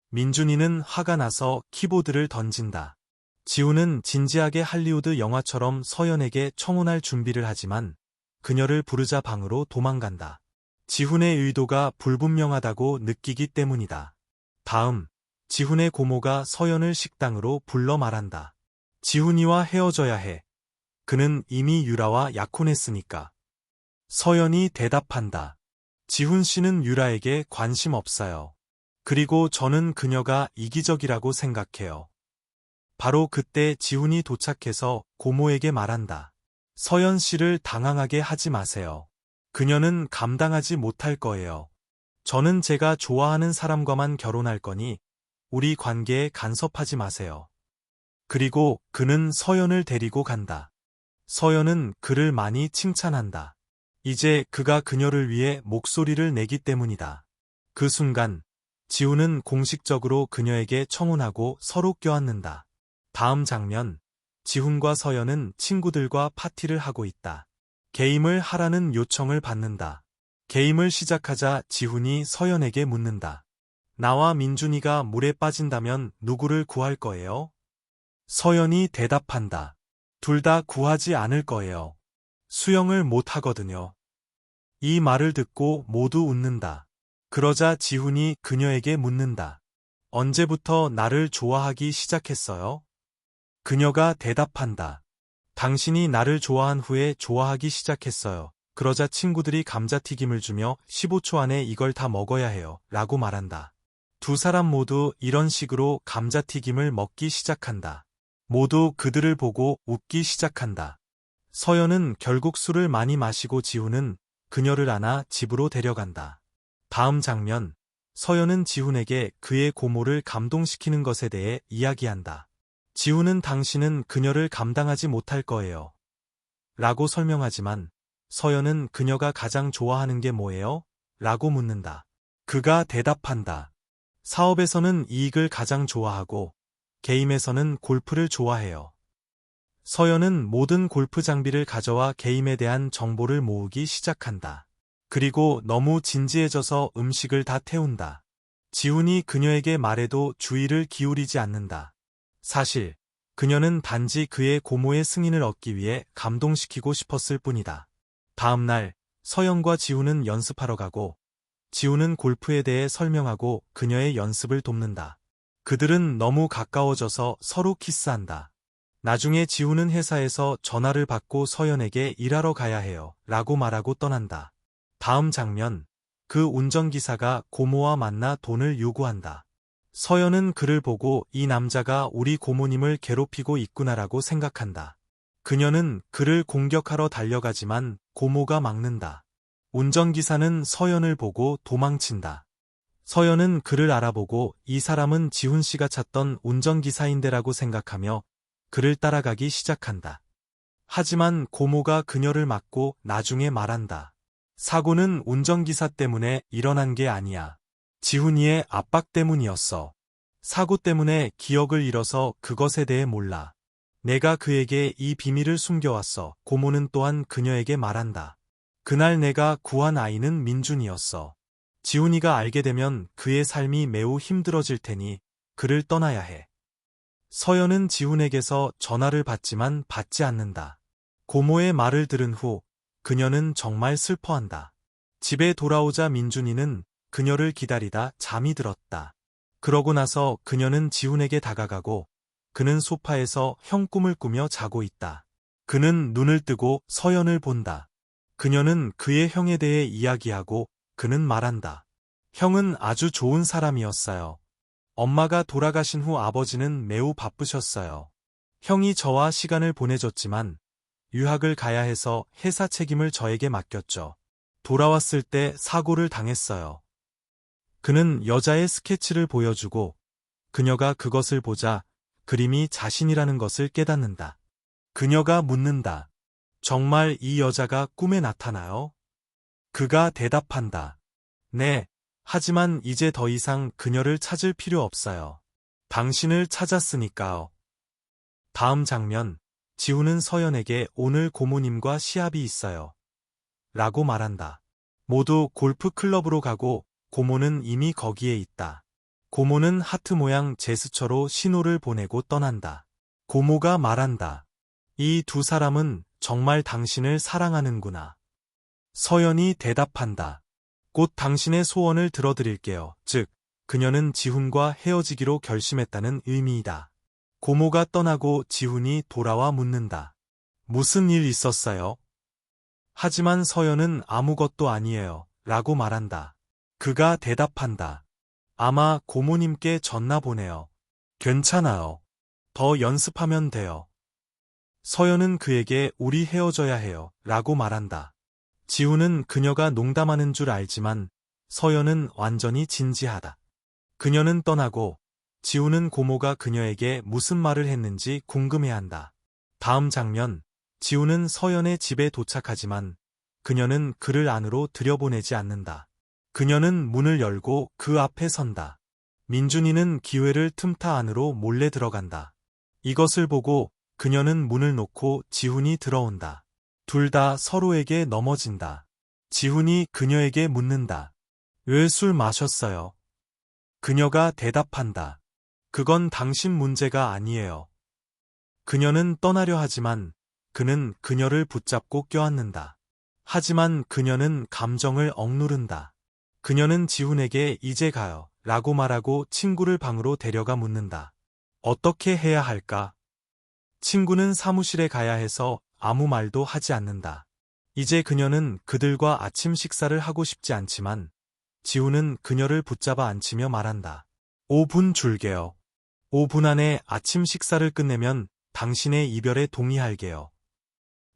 S1: 민준이는 화가 나서 키보드를 던진다. 지훈은 진지하게 할리우드 영화처럼 서연에게 청혼할 준비를 하지만 그녀를 부르자 방으로 도망간다. 지훈의 의도가 불분명하다고 느끼기 때문이다. 다음, 지훈의 고모가 서연을 식당으로 불러 말한다. 지훈이와 헤어져야 해. 그는 이미 유라와 약혼했으니까. 서연이 대답한다. 지훈 씨는 유라에게 관심 없어요. 그리고 저는 그녀가 이기적이라고 생각해요. 바로 그때 지훈이 도착해서 고모에게 말한다. 서연 씨를 당황하게 하지 마세요. 그녀는 감당하지 못할 거예요. 저는 제가 좋아하는 사람과만 결혼할 거니 우리 관계에 간섭하지 마세요. 그리고 그는 서연을 데리고 간다. 서연은 그를 많이 칭찬한다. 이제 그가 그녀를 위해 목소리를 내기 때문이다. 그 순간 지훈은 공식적으로 그녀에게 청혼하고 서로 껴안는다. 다음 장면, 지훈과 서연은 친구들과 파티를 하고 있다. 게임을 하라는 요청을 받는다. 게임을 시작하자 지훈이 서연에게 묻는다. 나와 민준이가 물에 빠진다면 누구를 구할 거예요? 서연이 대답한다. 둘 다 구하지 않을 거예요. 수영을 못 하거든요. 이 말을 듣고 모두 웃는다. 그러자 지훈이 그녀에게 묻는다. 언제부터 나를 좋아하기 시작했어요? 그녀가 대답한다. 당신이 나를 좋아한 후에 좋아하기 시작했어요. 그러자 친구들이 감자튀김을 주며 15초 안에 이걸 다 먹어야 해요. 라고 말한다. 두 사람 모두 이런 식으로 감자튀김을 먹기 시작한다. 모두 그들을 보고 웃기 시작한다. 서연은 결국 술을 많이 마시고 지훈은 그녀를 안아 집으로 데려간다. 다음 장면, 서연은 지훈에게 그의 고모를 감동시키는 것에 대해 이야기한다. 지훈은 당신은 그녀를 감당하지 못할 거예요. 라고 설명하지만 서연은 그녀가 가장 좋아하는 게 뭐예요? 라고 묻는다. 그가 대답한다. 사업에서는 이익을 가장 좋아하고 게임에서는 골프를 좋아해요. 서연은 모든 골프 장비를 가져와 게임에 대한 정보를 모으기 시작한다. 그리고 너무 진지해져서 음식을 다 태운다. 지훈이 그녀에게 말해도 주의를 기울이지 않는다. 사실 그녀는 단지 그의 고모의 승인을 얻기 위해 감동시키고 싶었을 뿐이다. 다음 날 서연과 지훈은 연습하러 가고 지훈은 골프에 대해 설명하고 그녀의 연습을 돕는다. 그들은 너무 가까워져서 서로 키스한다. 나중에 지훈은 회사에서 전화를 받고 서연에게 일하러 가야 해요. 라고 말하고 떠난다. 다음 장면, 그 운전기사가 고모와 만나 돈을 요구한다. 서연은 그를 보고 이 남자가 우리 고모님을 괴롭히고 있구나라고 생각한다. 그녀는 그를 공격하러 달려가지만 고모가 막는다. 운전기사는 서연을 보고 도망친다. 서연은 그를 알아보고 이 사람은 지훈 씨가 찾던 운전기사인데라고 생각하며 그를 따라가기 시작한다. 하지만 고모가 그녀를 막고 나중에 말한다. 사고는 운전기사 때문에 일어난 게 아니야. 지훈이의 압박 때문이었어. 사고 때문에 기억을 잃어서 그것에 대해 몰라. 내가 그에게 이 비밀을 숨겨왔어. 고모는 또한 그녀에게 말한다. 그날 내가 구한 아이는 민준이었어. 지훈이가 알게 되면 그의 삶이 매우 힘들어질 테니 그를 떠나야 해. 서연은 지훈에게서 전화를 받지만 받지 않는다. 고모의 말을 들은 후 그녀는 정말 슬퍼한다. 집에 돌아오자 민준이는 그녀를 기다리다 잠이 들었다. 그러고 나서 그녀는 지훈에게 다가가고 그는 소파에서 형 꿈을 꾸며 자고 있다. 그는 눈을 뜨고 서연을 본다. 그녀는 그의 형에 대해 이야기하고 그는 말한다. 형은 아주 좋은 사람이었어요. 엄마가 돌아가신 후 아버지는 매우 바쁘셨어요. 형이 저와 시간을 보내줬지만 유학을 가야 해서 회사 책임을 저에게 맡겼죠. 돌아왔을 때 사고를 당했어요. 그는 여자의 스케치를 보여주고 그녀가 그것을 보자 그림이 자신이라는 것을 깨닫는다. 그녀가 묻는다. 정말 이 여자가 꿈에 나타나요? 그가 대답한다. 네, 하지만 이제 더 이상 그녀를 찾을 필요 없어요. 당신을 찾았으니까요. 다음 장면, 지훈은 서연에게 오늘 고모님과 시합이 있어요. 라고 말한다. 모두 골프 클럽으로 가고 고모는 이미 거기에 있다. 고모는 하트 모양 제스처로 신호를 보내고 떠난다. 고모가 말한다. 이 두 사람은 정말 당신을 사랑하는구나. 서연이 대답한다. 곧 당신의 소원을 들어드릴게요. 즉, 그녀는 지훈과 헤어지기로 결심했다는 의미이다. 고모가 떠나고 지훈이 돌아와 묻는다. 무슨 일 있었어요? 하지만 서연은 아무것도 아니에요. 라고 말한다. 그가 대답한다. 아마 고모님께 전나 보내요. 괜찮아요. 더 연습하면 돼요. 서연은 그에게 우리 헤어져야 해요. 라고 말한다. 지훈은 그녀가 농담하는 줄 알지만 서연은 완전히 진지하다. 그녀는 떠나고 지훈은 고모가 그녀에게 무슨 말을 했는지 궁금해한다. 다음 장면, 지훈은 서연의 집에 도착하지만 그녀는 그를 안으로 들여보내지 않는다. 그녀는 문을 열고 그 앞에 선다. 민준이는 기회를 틈타 안으로 몰래 들어간다. 이것을 보고 그녀는 문을 놓고 지훈이 들어온다. 둘 다 서로에게 넘어진다. 지훈이 그녀에게 묻는다. 왜 술 마셨어요? 그녀가 대답한다. 그건 당신 문제가 아니에요. 그녀는 떠나려 하지만 그는 그녀를 붙잡고 껴안는다. 하지만 그녀는 감정을 억누른다. 그녀는 지훈에게 이제 가요. 라고 말하고 친구를 방으로 데려가 묻는다. 어떻게 해야 할까? 친구는 사무실에 가야 해서 아무 말도 하지 않는다. 이제 그녀는 그들과 아침 식사를 하고 싶지 않지만 지훈은 그녀를 붙잡아 안치며 말한다. 5분 줄게요. 5분 안에 아침 식사를 끝내면 당신의 이별에 동의할게요.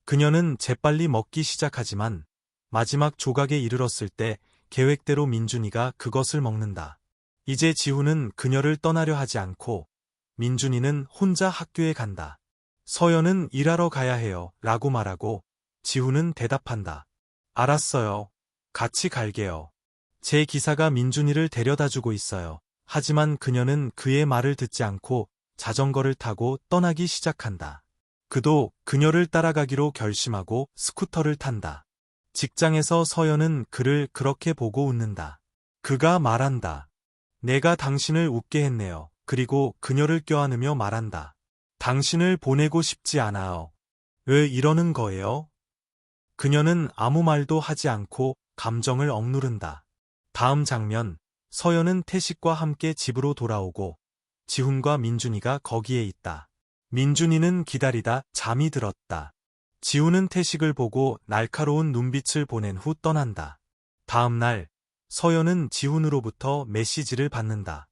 S1: 그녀는 재빨리 먹기 시작하지만 마지막 조각에 이르렀을 때 계획대로 민준이가 그것을 먹는다. 이제 지훈은 그녀를 떠나려 하지 않고 민준이는 혼자 학교에 간다. 서연은 일하러 가야 해요. 라고 말하고 지훈은 대답한다. 알았어요. 같이 갈게요. 제 기사가 민준이를 데려다주고 있어요. 하지만 그녀는 그의 말을 듣지 않고 자전거를 타고 떠나기 시작한다. 그도 그녀를 따라가기로 결심하고 스쿠터를 탄다. 직장에서 서연은 그를 그렇게 보고 웃는다. 그가 말한다. 내가 당신을 웃게 했네요. 그리고 그녀를 껴안으며 말한다. 당신을 보내고 싶지 않아요. 왜 이러는 거예요? 그녀는 아무 말도 하지 않고 감정을 억누른다. 다음 장면, 서연은 태식과 함께 집으로 돌아오고 지훈과 민준이가 거기에 있다. 민준이는 기다리다 잠이 들었다. 지훈은 태식을 보고 날카로운 눈빛을 보낸 후 떠난다. 다음 날, 서연은 지훈으로부터 메시지를 받는다.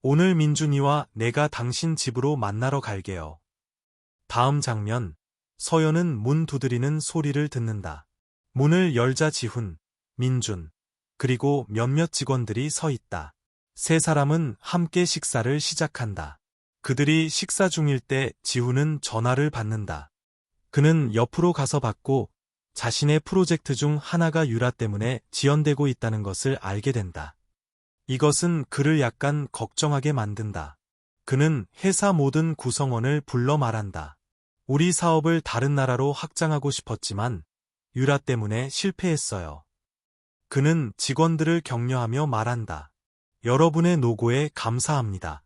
S1: 오늘 민준이와 내가 당신 집으로 만나러 갈게요. 다음 장면, 서연은 문 두드리는 소리를 듣는다. 문을 열자 지훈, 민준, 그리고 몇몇 직원들이 서 있다. 세 사람은 함께 식사를 시작한다. 그들이 식사 중일 때 지훈은 전화를 받는다. 그는 옆으로 가서 받고 자신의 프로젝트 중 하나가 유라 때문에 지연되고 있다는 것을 알게 된다. 이것은 그를 약간 걱정하게 만든다. 그는 회사 모든 구성원을 불러 말한다. 우리 사업을 다른 나라로 확장하고 싶었지만 유라 때문에 실패했어요. 그는 직원들을 격려하며 말한다. 여러분의 노고에 감사합니다.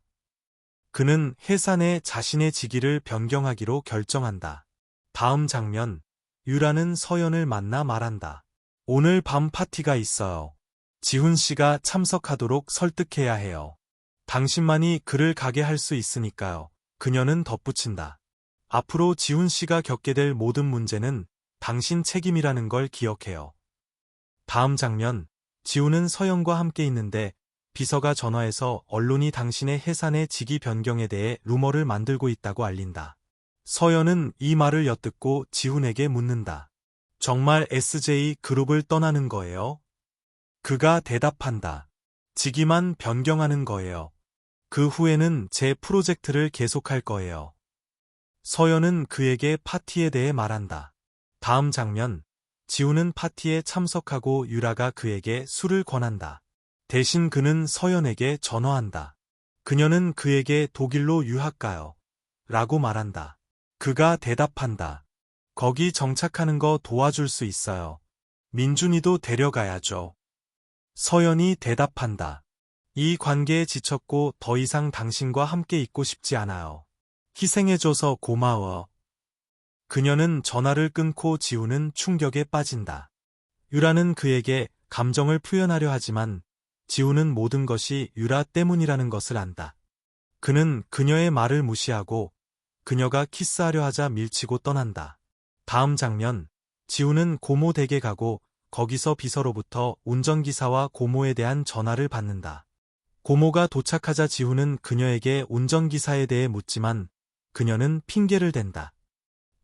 S1: 그는 회사 내 자신의 직위를 변경하기로 결정한다. 다음 장면, 유라는 서연을 만나 말한다. 오늘 밤 파티가 있어요. 지훈 씨가 참석하도록 설득해야 해요. 당신만이 그를 가게 할 수 있으니까요. 그녀는 덧붙인다. 앞으로 지훈 씨가 겪게 될 모든 문제는 당신 책임이라는 걸 기억해요. 다음 장면, 지훈은 서연과 함께 있는데 비서가 전화해서 언론이 당신의 회사 내 직위 변경에 대해 루머를 만들고 있다고 알린다. 서연은 이 말을 엿듣고 지훈에게 묻는다. 정말 SJ 그룹을 떠나는 거예요? 그가 대답한다. 직위만 변경하는 거예요. 그 후에는 제 프로젝트를 계속할 거예요. 서연은 그에게 파티에 대해 말한다. 다음 장면, 지훈은 파티에 참석하고 유라가 그에게 술을 권한다. 대신 그는 서연에게 전화한다. 그녀는 그에게 독일로 유학 가요. 라고 말한다. 그가 대답한다. 거기 정착하는 거 도와줄 수 있어요. 민준이도 데려가야죠. 서연이 대답한다. 이 관계에 지쳤고 더 이상 당신과 함께 있고 싶지 않아요. 희생해줘서 고마워. 그녀는 전화를 끊고 지훈은 충격에 빠진다. 유라는 그에게 감정을 표현하려 하지만 지훈은 모든 것이 유라 때문이라는 것을 안다. 그는 그녀의 말을 무시하고 그녀가 키스하려 하자 밀치고 떠난다. 다음 장면, 지훈은 고모 댁에 가고 거기서 비서로부터 운전기사와 고모에 대한 전화를 받는다. 고모가 도착하자 지훈은 그녀에게 운전기사에 대해 묻지만 그녀는 핑계를 댄다.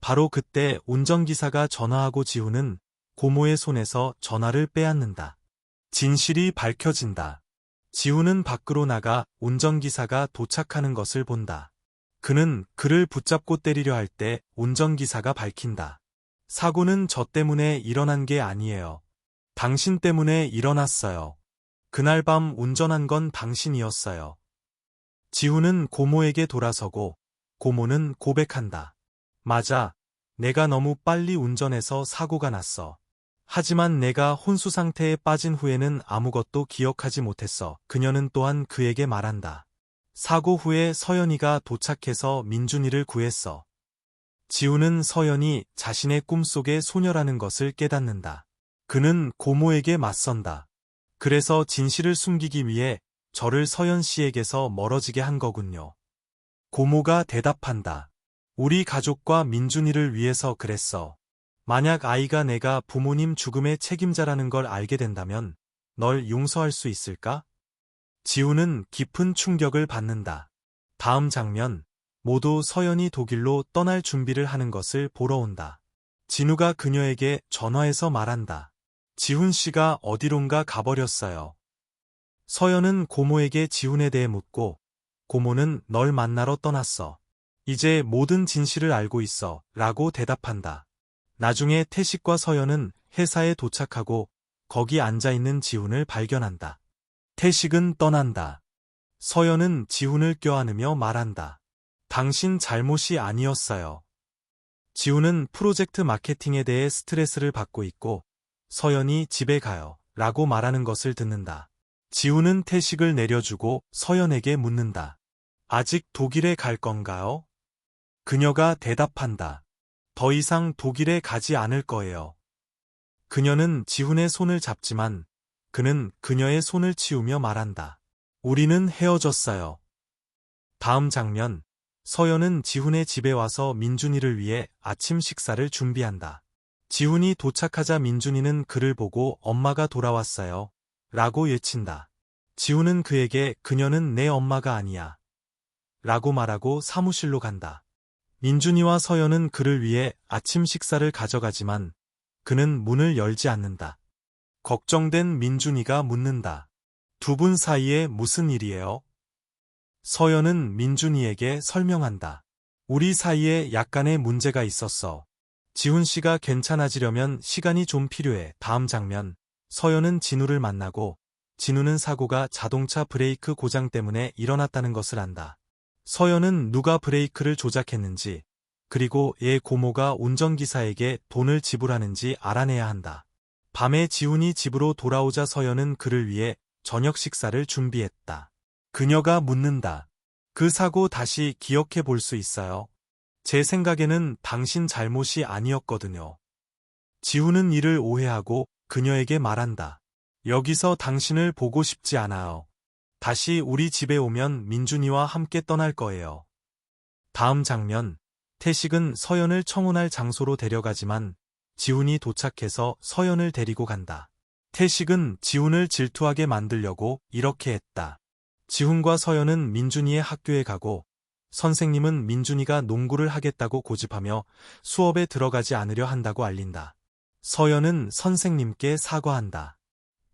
S1: 바로 그때 운전기사가 전화하고 지훈은 고모의 손에서 전화를 빼앗는다. 진실이 밝혀진다. 지훈은 밖으로 나가 운전기사가 도착하는 것을 본다. 그는 그를 붙잡고 때리려 할 때 운전기사가 밝힌다. 사고는 저 때문에 일어난 게 아니에요. 당신 때문에 일어났어요. 그날 밤 운전한 건 당신이었어요. 지훈은 고모에게 돌아서고 고모는 고백한다. 맞아. 내가 너무 빨리 운전해서 사고가 났어. 하지만 내가 혼수 상태에 빠진 후에는 아무것도 기억하지 못했어. 그녀는 또한 그에게 말한다. 사고 후에 서연이가 도착해서 민준이를 구했어. 지훈은 서연이 자신의 꿈속의 소녀라는 것을 깨닫는다. 그는 고모에게 맞선다. 그래서 진실을 숨기기 위해 저를 서연 씨에게서 멀어지게 한 거군요. 고모가 대답한다. 우리 가족과 민준이를 위해서 그랬어. 만약 아이가 내가 부모님 죽음의 책임자라는 걸 알게 된다면 널 용서할 수 있을까? 지훈은 깊은 충격을 받는다. 다음 장면, 모두 서연이 독일로 떠날 준비를 하는 것을 보러 온다. 진우가 그녀에게 전화해서 말한다. 지훈 씨가 어디론가 가버렸어요. 서연은 고모에게 지훈에 대해 묻고 고모는 널 만나러 떠났어. 이제 모든 진실을 알고 있어. 라고 대답한다. 나중에 태식과 서연은 회사에 도착하고 거기 앉아있는 지훈을 발견한다. 태식은 떠난다. 서연은 지훈을 껴안으며 말한다. 당신 잘못이 아니었어요. 지훈은 프로젝트 마케팅에 대해 스트레스를 받고 있고 서연이 집에 가요. 라고 말하는 것을 듣는다. 지훈은 태식을 내려주고 서연에게 묻는다. 아직 독일에 갈 건가요? 그녀가 대답한다. 더 이상 독일에 가지 않을 거예요. 그녀는 지훈의 손을 잡지만 그는 그녀의 손을 치우며 말한다. 우리는 헤어졌어요. 다음 장면, 서연은 지훈의 집에 와서 민준이를 위해 아침 식사를 준비한다. 지훈이 도착하자 민준이는 그를 보고 엄마가 돌아왔어요. 라고 외친다. 지훈은 그에게 그녀는 내 엄마가 아니야. 라고 말하고 사무실로 간다. 민준이와 서연은 그를 위해 아침 식사를 가져가지만 그는 문을 열지 않는다. 걱정된 민준이가 묻는다. 두 분 사이에 무슨 일이에요? 서연은 민준이에게 설명한다. 우리 사이에 약간의 문제가 있었어. 지훈 씨가 괜찮아지려면 시간이 좀 필요해. 다음 장면. 서연은 진우를 만나고 진우는 사고가 자동차 브레이크 고장 때문에 일어났다는 것을 안다. 서연은 누가 브레이크를 조작했는지 그리고 얘 고모가 운전기사에게 돈을 지불하는지 알아내야 한다. 밤에 지훈이 집으로 돌아오자 서연은 그를 위해 저녁 식사를 준비했다. 그녀가 묻는다. 그 사고 다시 기억해 볼 수 있어요? 제 생각에는 당신 잘못이 아니었거든요. 지훈은 이를 오해하고 그녀에게 말한다. 여기서 당신을 보고 싶지 않아요. 다시 우리 집에 오면 민준이와 함께 떠날 거예요. 다음 장면. 태식은 서연을 청혼할 장소로 데려가지만 지훈이 도착해서 서연을 데리고 간다. 태식은 지훈을 질투하게 만들려고 이렇게 했다. 지훈과 서연은 민준이의 학교에 가고 선생님은 민준이가 농구를 하겠다고 고집하며 수업에 들어가지 않으려 한다고 알린다. 서연은 선생님께 사과한다.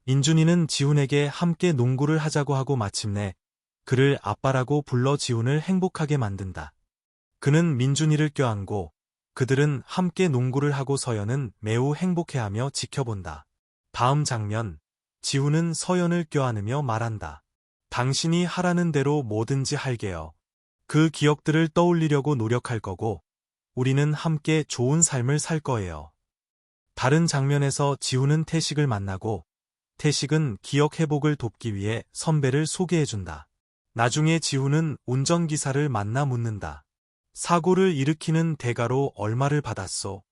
S1: 민준이는 지훈에게 함께 농구를 하자고 하고 마침내 그를 아빠라고 불러 지훈을 행복하게 만든다. 그는 민준이를 껴안고 그들은 함께 농구를 하고 서연은 매우 행복해하며 지켜본다. 다음 장면. 지훈은 서연을 껴안으며 말한다. 당신이 하라는 대로 뭐든지 할게요. 그 기억들을 떠올리려고 노력할 거고 우리는 함께 좋은 삶을 살 거예요. 다른 장면에서 지훈은 태식을 만나고 태식은 기억 회복을 돕기 위해 선배를 소개해준다. 나중에 지훈은 운전기사를 만나 묻는다. 사고를 일으키는 대가로 얼마를 받았소?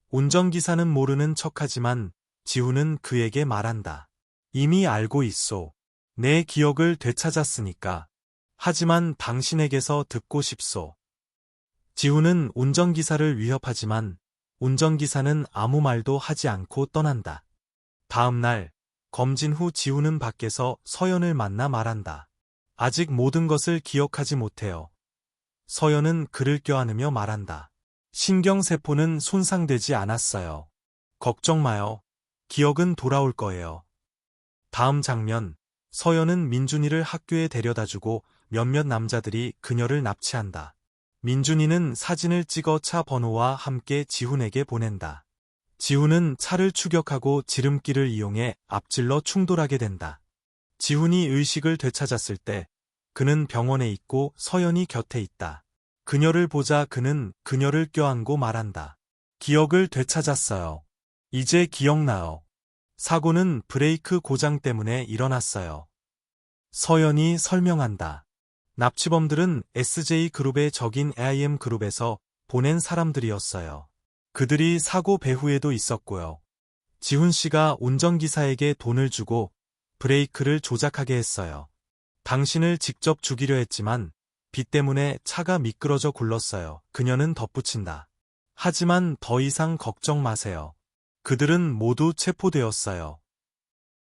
S1: 운전기사는 모르는 척하지만 지훈은 그에게 말한다. 이미 알고 있소. 내 기억을 되찾았으니까. 하지만 당신에게서 듣고 싶소. 지훈은 운전기사를 위협하지만 운전기사는 아무 말도 하지 않고 떠난다. 다음 날, 검진 후 지훈은 밖에서 서연을 만나 말한다. 아직 모든 것을 기억하지 못해요. 서연은 그를 껴안으며 말한다. 신경세포는 손상되지 않았어요. 걱정 마요. 기억은 돌아올 거예요. 다음 장면. 서연은 민준이를 학교에 데려다주고 몇몇 남자들이 그녀를 납치한다. 민준이는 사진을 찍어 차 번호와 함께 지훈에게 보낸다. 지훈은 차를 추격하고 지름길을 이용해 앞질러 충돌하게 된다. 지훈이 의식을 되찾았을 때 그는 병원에 있고 서연이 곁에 있다. 그녀를 보자 그는 그녀를 껴안고 말한다. 기억을 되찾았어요. 이제 기억나요. 사고는 브레이크 고장 때문에 일어났어요. 서연이 설명한다. 납치범들은 SJ그룹의 적인 AIM그룹에서 보낸 사람들이었어요. 그들이 사고 배후에도 있었고요. 지훈 씨가 운전기사에게 돈을 주고 브레이크를 조작하게 했어요. 당신을 직접 죽이려 했지만 비 때문에 차가 미끄러져 굴렀어요. 그녀는 덧붙인다. 하지만 더 이상 걱정 마세요. 그들은 모두 체포되었어요.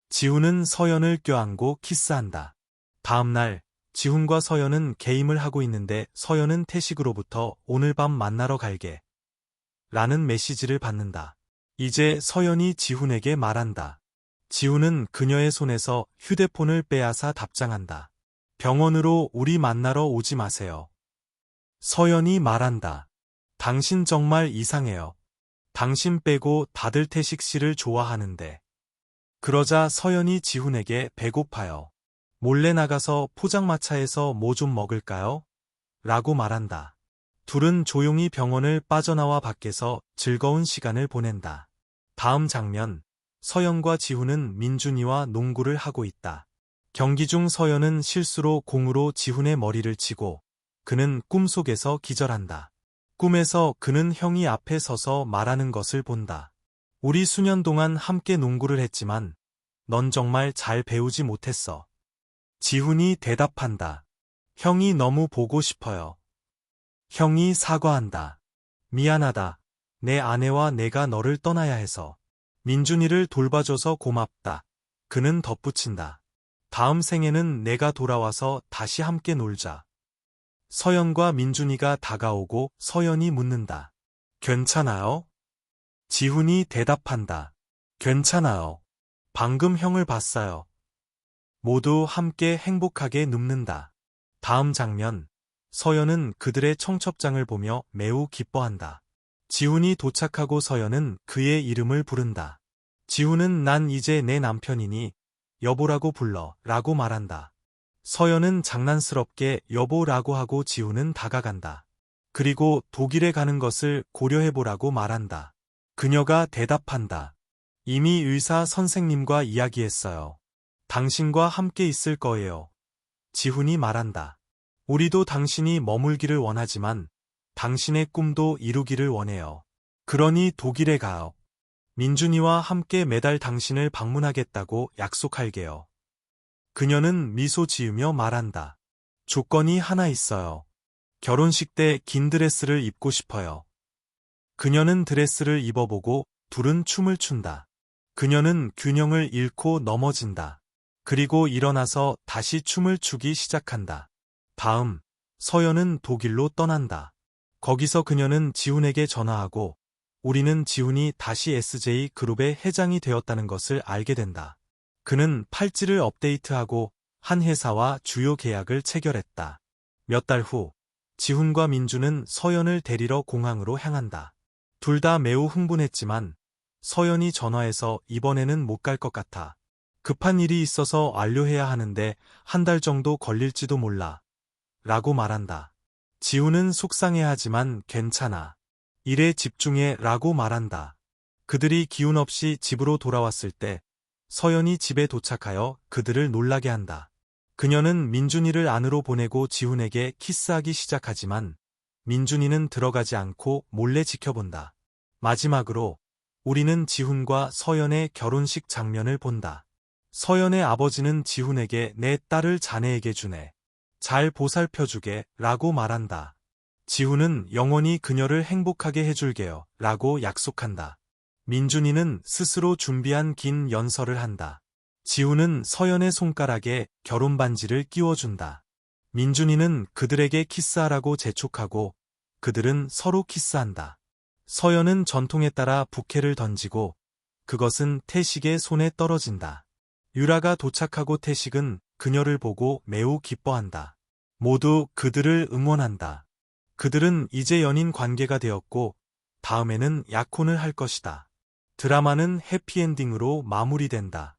S1: 지훈은 서연을 껴안고 키스한다. 다음 날, 지훈과 서연은 게임을 하고 있는데 서연은 태식으로부터 오늘 밤 만나러 갈게 라는 메시지를 받는다. 이제 서연이 지훈에게 말한다. 지훈은 그녀의 손에서 휴대폰을 빼앗아 답장한다. 병원으로 우리 만나러 오지 마세요. 서연이 말한다. 당신 정말 이상해요. 당신 빼고 다들 태식 씨를 좋아하는데. 그러자 서연이 지훈에게 배고파요. 몰래 나가서 포장마차에서 뭐 좀 먹을까요? 라고 말한다. 둘은 조용히 병원을 빠져나와 밖에서 즐거운 시간을 보낸다. 다음 장면. 서연과 지훈은 민준이와 농구를 하고 있다. 경기 중 서연은 실수로 공으로 지훈의 머리를 치고 그는 꿈속에서 기절한다. 꿈에서 그는 형이 앞에 서서 말하는 것을 본다. 우리 수년 동안 함께 농구를 했지만 넌 정말 잘 배우지 못했어. 지훈이 대답한다. 형이 너무 보고 싶어요. 형이 사과한다. 미안하다. 내 아내와 내가 너를 떠나야 해서. 민준이를 돌봐줘서 고맙다. 그는 덧붙인다. 다음 생에는 내가 돌아와서 다시 함께 놀자. 서연과 민준이가 다가오고 서연이 묻는다. 괜찮아요? 지훈이 대답한다. 괜찮아요. 방금 형을 봤어요. 모두 함께 행복하게 눕는다. 다음 장면. 서연은 그들의 청첩장을 보며 매우 기뻐한다. 지훈이 도착하고 서연은 그의 이름을 부른다. 지훈은 난 이제 내 남편이니 여보라고 불러 라고 말한다. 서연은 장난스럽게 여보라고 하고 지훈은 다가간다. 그리고 독일에 가는 것을 고려해보라고 말한다. 그녀가 대답한다. 이미 의사 선생님과 이야기했어요. 당신과 함께 있을 거예요. 지훈이 말한다. 우리도 당신이 머물기를 원하지만 당신의 꿈도 이루기를 원해요. 그러니 독일에 가요. 민준이와 함께 매달 당신을 방문하겠다고 약속할게요. 그녀는 미소 지으며 말한다. 조건이 하나 있어요. 결혼식 때 긴 드레스를 입고 싶어요. 그녀는 드레스를 입어보고 둘은 춤을 춘다. 그녀는 균형을 잃고 넘어진다. 그리고 일어나서 다시 춤을 추기 시작한다. 다음, 서연은 독일로 떠난다. 거기서 그녀는 지훈에게 전화하고 우리는 지훈이 다시 SJ 그룹의 회장이 되었다는 것을 알게 된다. 그는 팔찌를 업데이트하고 한 회사와 주요 계약을 체결했다. 몇 달 후, 지훈과 민준은 서연을 데리러 공항으로 향한다. 둘 다 매우 흥분했지만 서연이 전화해서 이번에는 못 갈 것 같아. 급한 일이 있어서 완료해야 하는데 한 달 정도 걸릴지도 몰라. 라고 말한다. 지훈은 속상해하지만 괜찮아. 일에 집중해 라고 말한다. 그들이 기운 없이 집으로 돌아왔을 때 서연이 집에 도착하여 그들을 놀라게 한다. 그녀는 민준이를 안으로 보내고 지훈에게 키스하기 시작하지만 민준이는 들어가지 않고 몰래 지켜본다. 마지막으로 우리는 지훈과 서연의 결혼식 장면을 본다. 서연의 아버지는 지훈에게 내 딸을 자네에게 주네. 잘 보살펴주게 라고 말한다. 지훈은 영원히 그녀를 행복하게 해줄게요 라고 약속한다. 민준이는 스스로 준비한 긴 연설을 한다. 지훈은 서연의 손가락에 결혼 반지를 끼워준다. 민준이는 그들에게 키스하라고 재촉하고 그들은 서로 키스한다. 서연은 전통에 따라 부케를 던지고 그것은 태식의 손에 떨어진다. 유라가 도착하고 태식은 그녀를 보고 매우 기뻐한다. 모두 그들을 응원한다. 그들은 이제 연인 관계가 되었고 다음에는 약혼을 할 것이다. 드라마는 해피엔딩으로 마무리된다.